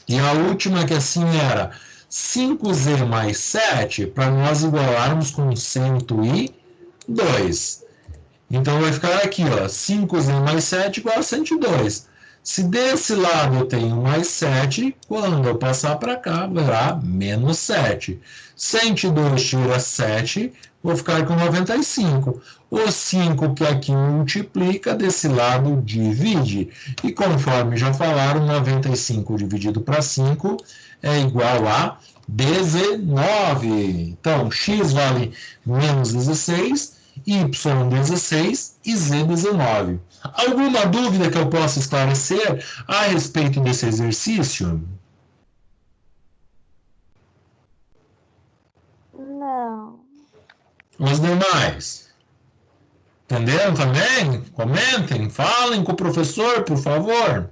E a última que assim era 5z mais 7, para nós igualarmos com 102. Então vai ficar aqui, ó, 5z mais 7 igual a 102. Se desse lado eu tenho mais 7, quando eu passar para cá, verá menos 7. 102 tira 7, vou ficar com 95. O 5 que aqui multiplica, desse lado divide. E conforme já falaram, 95 dividido para 5 é igual a 19. Então, x vale menos 16, y 16 e z 19. Alguma dúvida que eu possa esclarecer a respeito desse exercício? Não. Os demais? Entenderam também? Comentem, falem com o professor, por favor.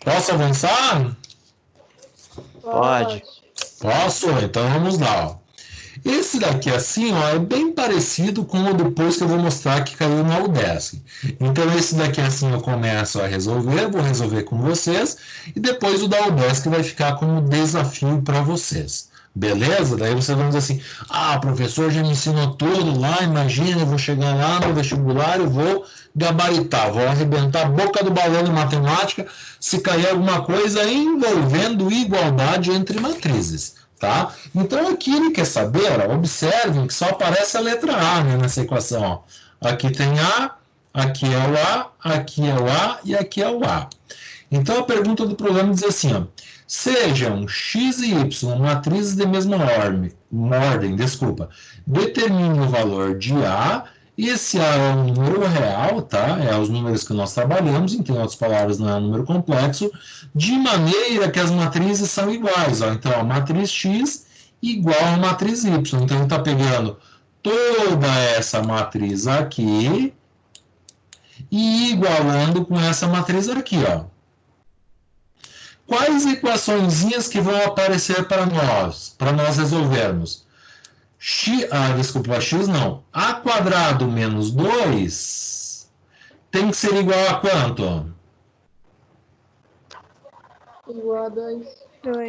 Posso avançar? Pode. Posso? Então vamos lá. Ó. Esse daqui assim, ó, é bem parecido com o depois que eu vou mostrar que caiu na UDESC. Então esse daqui assim eu começo a resolver, vou resolver com vocês, e depois o da UDESC vai ficar como desafio para vocês. Beleza? Daí vocês vão dizer assim, ah, professor já me ensinou tudo lá, imagina, eu vou chegar lá no vestibular e vou gabaritar, vou arrebentar a boca do balão em matemática se cair alguma coisa envolvendo igualdade entre matrizes. Tá? Então aqui ele quer saber, ó, observem que só aparece a letra A, né, nessa equação. Ó. Aqui tem A, aqui é o A, aqui é o A e aqui é o A. Então a pergunta do problema diz assim, ó, sejam x e y matrizes de mesma ordem, determine o valor de A, e esse A é um número real, tá? É os números que nós trabalhamos, em outras palavras, não é um número complexo, de maneira que as matrizes são iguais. Ó. Então, a matriz X igual a matriz Y. Então, ele está pegando toda essa matriz aqui e igualando com essa matriz aqui, ó. Quais equaçõezinhas que vão aparecer para nós resolvermos? X não. A quadrado menos 2 tem que ser igual a quanto? Igual a 2.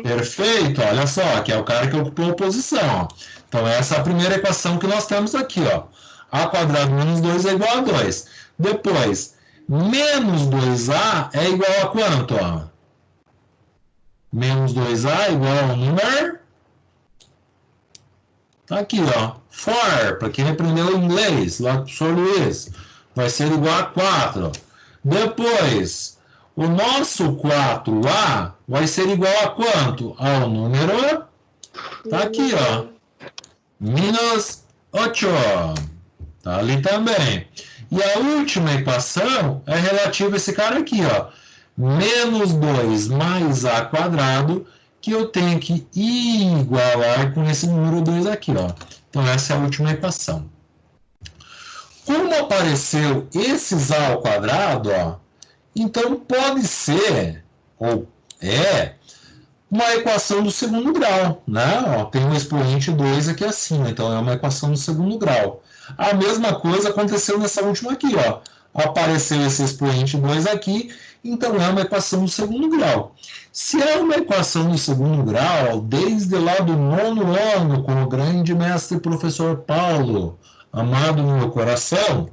Perfeito, olha só, que é o cara que ocupou a posição. Ó. Então, essa é a primeira equação que nós temos aqui. Ó. A quadrado menos 2 é igual a 2. Depois, menos 2a é igual a quanto? Ó? Menos 2a é igual ao número... Tá aqui, ó. For, para quem aprendeu inglês, lá com o professor Luiz, vai ser igual a 4. Depois, o nosso 4a vai ser igual a quanto? Ao número... Tá aqui, ó. Menos 8. Tá ali também. E a última equação é relativa a esse cara aqui, ó. Menos 2 mais a quadrado, que eu tenho que igualar com esse número 2 aqui, ó. Então, essa é a última equação. Como apareceu esses a ao quadrado, ó, então pode ser, ou é, uma equação do segundo grau, né? Ó, tem um expoente 2 aqui acima, então é uma equação do segundo grau. A mesma coisa aconteceu nessa última aqui, ó. Apareceu esse expoente 2 aqui, então é uma equação do segundo grau. Se é uma equação do segundo grau, desde lá do 9º ano, com o grande mestre professor Paulo, amado no meu coração,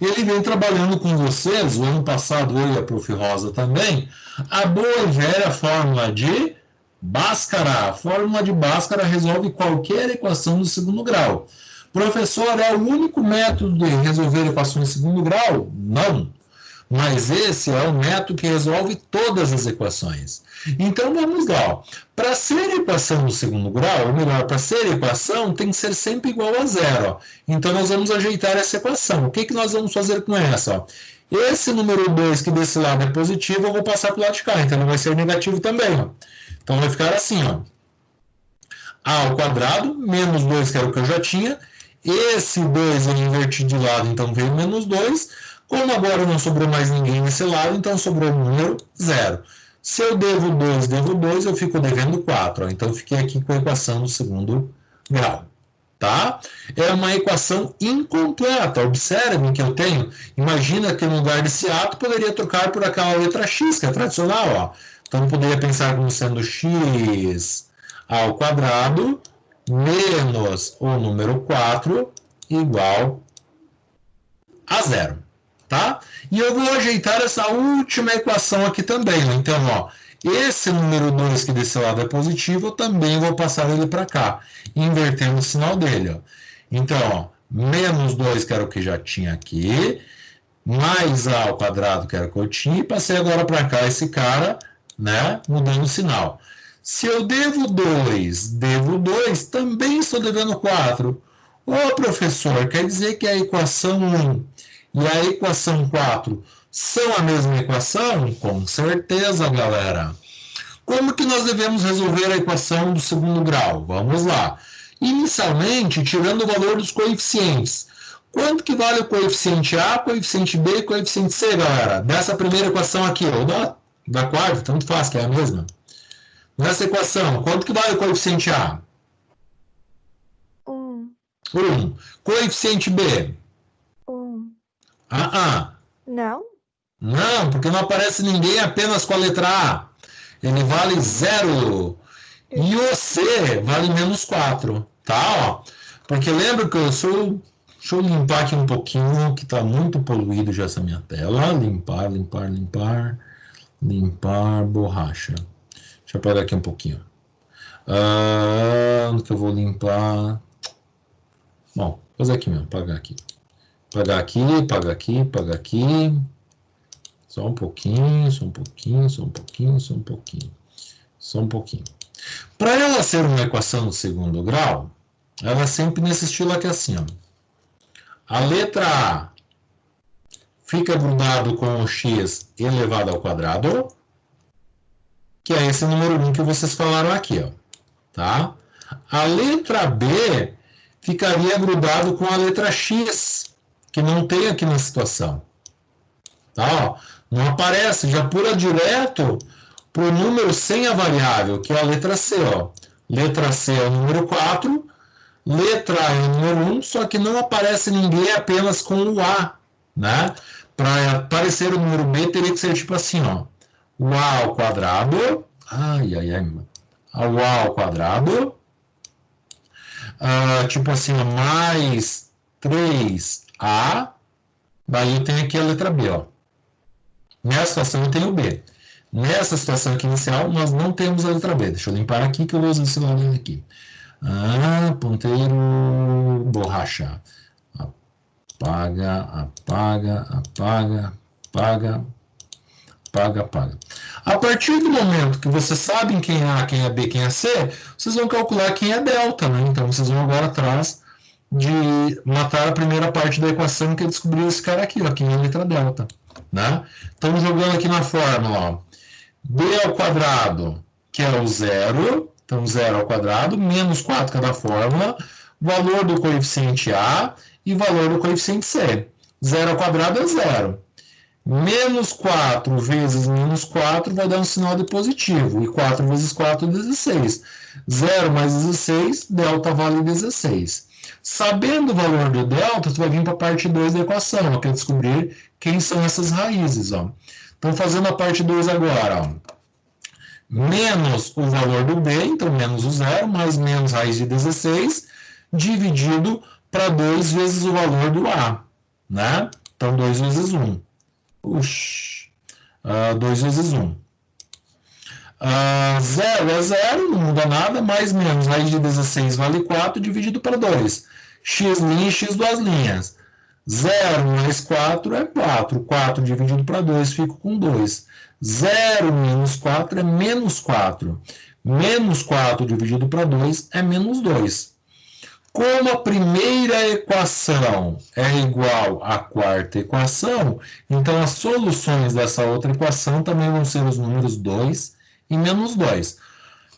ele vem trabalhando com vocês, o ano passado eu e a Prof. Rosa também, a boa e velha fórmula de Bhaskara. A fórmula de Bhaskara resolve qualquer equação do segundo grau. Professor, é o único método de resolver equações de segundo grau? Não. Mas esse é o método que resolve todas as equações. Então vamos lá. Para ser equação do segundo grau, ou melhor, para ser equação, tem que ser sempre igual a zero. Então nós vamos ajeitar essa equação. O que nós vamos fazer com essa? Esse número 2 que desse lado é positivo, eu vou passar para o lado de cá. Então ele vai ser negativo também. Ó. Então vai ficar assim, ó. A ao quadrado, menos 2, que era o que eu já tinha. Esse 2 eu inverti de lado, então veio menos 2. Como agora não sobrou mais ninguém nesse lado, então sobrou o número 0. Se eu devo 2, eu fico devendo 4. Ó. Então, eu fiquei aqui com a equação do segundo grau. Tá? É uma equação incompleta. Observem que eu tenho. Imagina que no lugar desse ato, poderia trocar por aquela letra x, que é tradicional. Ó. Então, eu poderia pensar como sendo x ao quadrado menos o número 4 igual a 0. Tá? E eu vou ajeitar essa última equação aqui também. Então, ó, esse número 2 que desse lado é positivo, eu também vou passar ele para cá, invertendo o sinal dele. Ó. Então, ó, menos 2, que era o que já tinha aqui, mais a ao quadrado, que era o que eu tinha, e passei agora para cá esse cara, né, mudando o sinal. Se eu devo 2, também estou devendo 4. Ô, professor, quer dizer que a equação 1 e a equação 4 são a mesma equação? Com certeza, galera. Como que nós devemos resolver a equação do segundo grau? Vamos lá. Inicialmente, tirando o valor dos coeficientes. Quanto que vale o coeficiente A, coeficiente B e coeficiente C, galera? Dessa primeira equação aqui, ou da quarta, tanto faz, que é a mesma. Nessa equação, quanto que vale o coeficiente A? 1. 1. Coeficiente B? 1. Não. Não? Não, porque não aparece ninguém apenas com a letra A. Ele vale 0. E o C vale menos 4. Tá? Ó. Porque lembra que eu sou... Deixa eu limpar aqui um pouquinho, que está muito poluído já essa minha tela. Limpar, borracha. Deixa eu apagar aqui um pouquinho. Onde que eu vou limpar? Bom, vou fazer aqui mesmo, apagar aqui. Apagar aqui. Só um pouquinho. Para ela ser uma equação do segundo grau, ela é sempre nesse estilo aqui assim, ó. A letra A fica grudado com o x elevado ao quadrado, que é esse número 1 que vocês falaram aqui, ó. Tá? A letra B ficaria grudado com a letra x, que não tem aqui na situação. Tá? Não aparece, já pula direto para o número sem a variável, que é a letra C. Ó. Letra C é o número 4, letra A é o número 1, só que não aparece ninguém apenas com o A. Né? Para aparecer o número B, teria que ser tipo assim, ó. O A ao quadrado, o A ao quadrado, tipo assim, mais 3A, daí eu tenho aqui a letra B, ó. Nessa situação eu tenho o B. Nessa situação aqui inicial, nós não temos a letra B. Deixa eu limpar aqui, que eu vou usar esse lado aqui. Ponteiro, borracha. Apaga. A partir do momento que vocês sabem quem é A, quem é B, quem é C, vocês vão calcular quem é delta, né? Então, vocês vão agora atrás de matar a primeira parte da equação, que é descobrir esse cara aqui, ó, quem é a letra delta, né? Então, jogando aqui na fórmula, ó, B ao quadrado, que é o 0, então 0 ao quadrado, menos 4 cada fórmula, valor do coeficiente A e valor do coeficiente C. 0 ao quadrado é 0. Menos 4 vezes menos 4 vai dar um sinal de positivo. E 4 vezes 4 é 16. 0 mais 16, delta vale 16. Sabendo o valor do delta, tu vai vir para a parte 2 da equação, que é descobrir quem são essas raízes. Ó. Então, fazendo a parte 2 agora, ó. Menos o valor do B, então menos o zero, mais menos raiz de 16, dividido para 2 vezes o valor do A, né? Então, 2 vezes 1. 2 vezes 1. 0 é 0, não muda nada, mais menos raiz de 16 vale 4, dividido para 2. X' e x duas linhas. 0 mais 4 é 4. 4 dividido para 2, fico com 2. 0 menos 4 é menos 4. Menos 4 dividido para 2 é menos 2. Como a primeira equação é igual à quarta equação, então as soluções dessa outra equação também vão ser os números 2 e menos 2.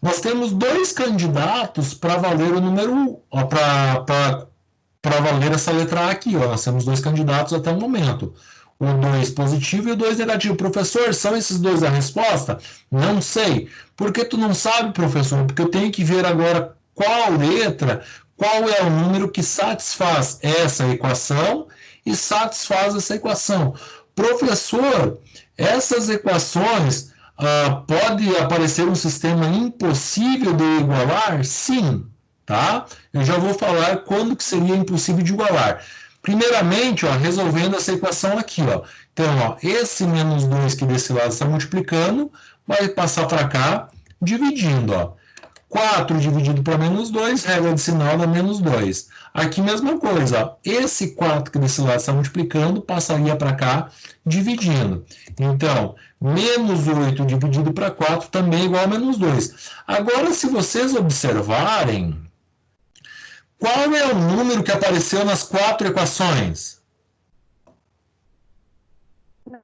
Nós temos dois candidatos para valer o número para valer essa letra A aqui. Ó. Nós temos dois candidatos até o momento. O 2 positivo e o 2 negativo. Professor, são esses dois a resposta? Não sei. Por que tu não sabe, professor? Porque eu tenho que ver agora qual letra, qual é o número que satisfaz essa equação e satisfaz essa equação. Professor, essas equações pode aparecer um sistema impossível de igualar? Sim, tá? Eu já vou falar quando que seria impossível de igualar. Primeiramente, ó, resolvendo essa equação aqui, ó. Então, ó, esse menos 2 que desse lado está multiplicando, vai passar para cá, dividindo, ó. 4 dividido para menos 2, regra de sinal dá menos 2. Aqui, mesma coisa, ó. Esse 4 que desse lado está multiplicando, passaria para cá, dividindo. Então, menos 8 dividido para 4 também é igual a menos 2. Agora, se vocês observarem, qual é o número que apareceu nas 4 equações?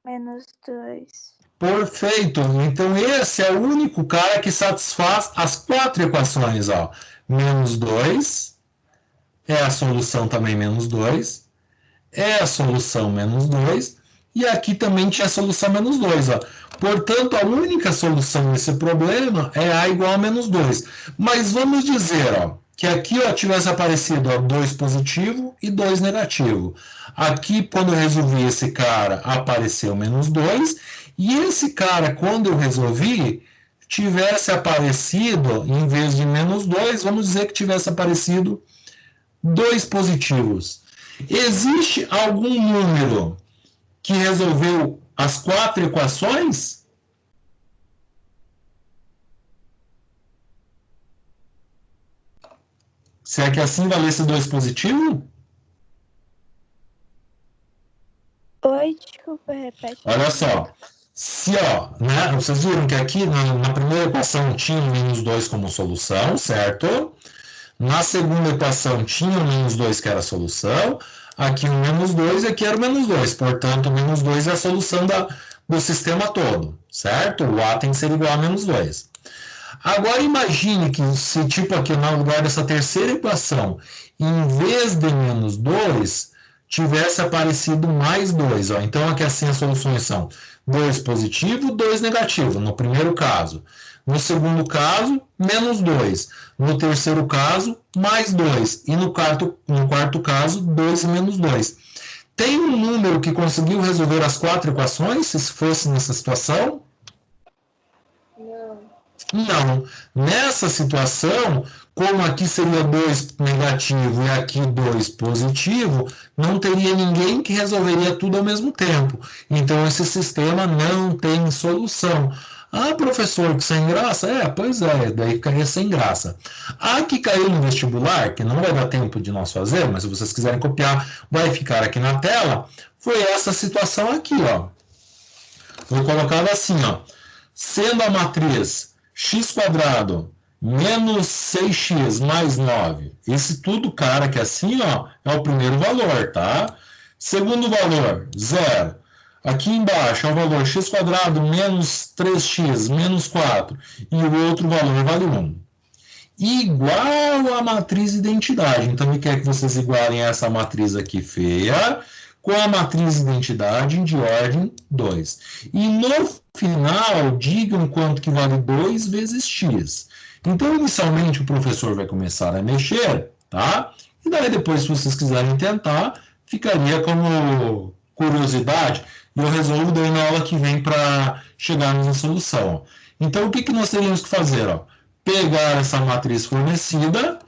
Menos 2. Perfeito. Então, esse é o único cara que satisfaz as 4 equações. Ó. Menos 2 é a solução também menos 2. É a solução menos 2. E aqui também tinha a solução menos 2. Ó. Portanto, a única solução desse problema é A igual a menos 2. Mas vamos dizer, ó, que aqui ó, tivesse aparecido ó, 2 positivo e 2 negativo. Aqui, quando eu resolvi esse cara, apareceu menos 2. E esse cara, quando eu resolvi, tivesse aparecido, em vez de menos 2, vamos dizer que tivesse aparecido 2 positivos. Existe algum número que resolveu as 4 equações? Se é que assim valesse 2 positivo? Oi, desculpa, repete. Olha só. Se, ó, né, vocês viram que aqui na primeira equação tinha o menos 2 como solução, certo? Na segunda equação tinha o menos 2 que era a solução. Aqui o menos 2 e aqui era o menos 2. Portanto, o menos 2 é a solução do sistema todo, certo? O A tem que ser igual a menos 2. Agora imagine que se tipo aqui no lugar dessa terceira equação, em vez de menos 2, tivesse aparecido mais 2. Ó. Então aqui assim as soluções são 2 positivo, 2 negativo, no primeiro caso. No segundo caso, menos 2. No terceiro caso, mais 2. E no quarto caso, 2 e menos 2. Tem um número que conseguiu resolver as 4 equações, se fosse nessa situação? Não. Não. Nessa situação, como aqui seria 2 negativo e aqui 2 positivo, não teria ninguém que resolveria tudo ao mesmo tempo. Então, esse sistema não tem solução. Ah, professor, que sem graça? Pois é, daí ficaria sem graça. A que caiu no vestibular, que não vai dar tempo de nós fazer, mas se vocês quiserem copiar, vai ficar aqui na tela, foi essa situação aqui, ó. Foi colocado assim, ó. Sendo a matriz x² menos 6x mais 9. Esse tudo, cara, que é assim, ó, é o primeiro valor, tá? Segundo valor, 0. Aqui embaixo é o valor x² menos 3x menos 4. E o outro valor vale 1. Igual à matriz identidade. Então, ele quer que vocês igualem essa matriz aqui feia com a matriz identidade de ordem 2. E no final, digam quanto que vale 2 vezes x. Então, inicialmente, o professor vai começar a mexer, tá? E daí, depois, se vocês quiserem tentar, ficaria como curiosidade. e eu resolvo daí na aula que vem para chegarmos na solução. Então, o que nós teríamos que fazer? Ó? Pegar essa matriz fornecida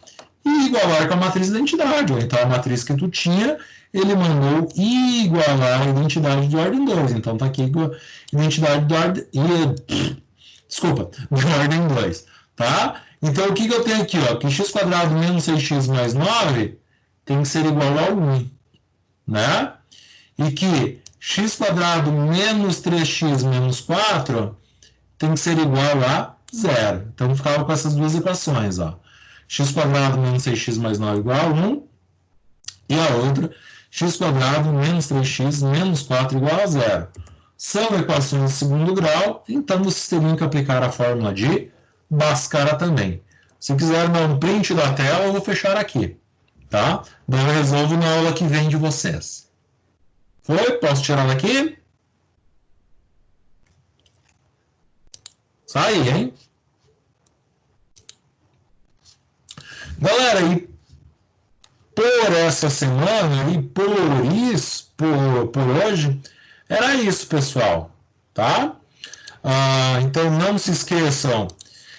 e igualar com a matriz de identidade. Ou então, a matriz que tu tinha, ele mandou igualar a identidade de ordem 2. Então, está aqui identidade de ordem... Desculpa, de ordem 2. Tá? Então, o que eu tenho aqui? Ó? Que x² menos 6x mais 9 tem que ser igual a 1. Né? E que x² menos 3x menos 4 tem que ser igual a 0. Então, ficava com essas duas equações. Ó. x² menos 6x mais 9 igual a 1. E a outra, x² menos 3x menos 4 igual a 0. São equações de segundo grau, então vocês teriam que aplicar a fórmula de Bhaskara também. Se quiser dar um print da tela, eu vou fechar aqui. Tá? Daí eu resolvo na aula que vem de vocês. Foi? Posso tirar daqui? Sai, hein? Galera, e por essa semana e por isso, por hoje, era isso, pessoal. Tá? Então não se esqueçam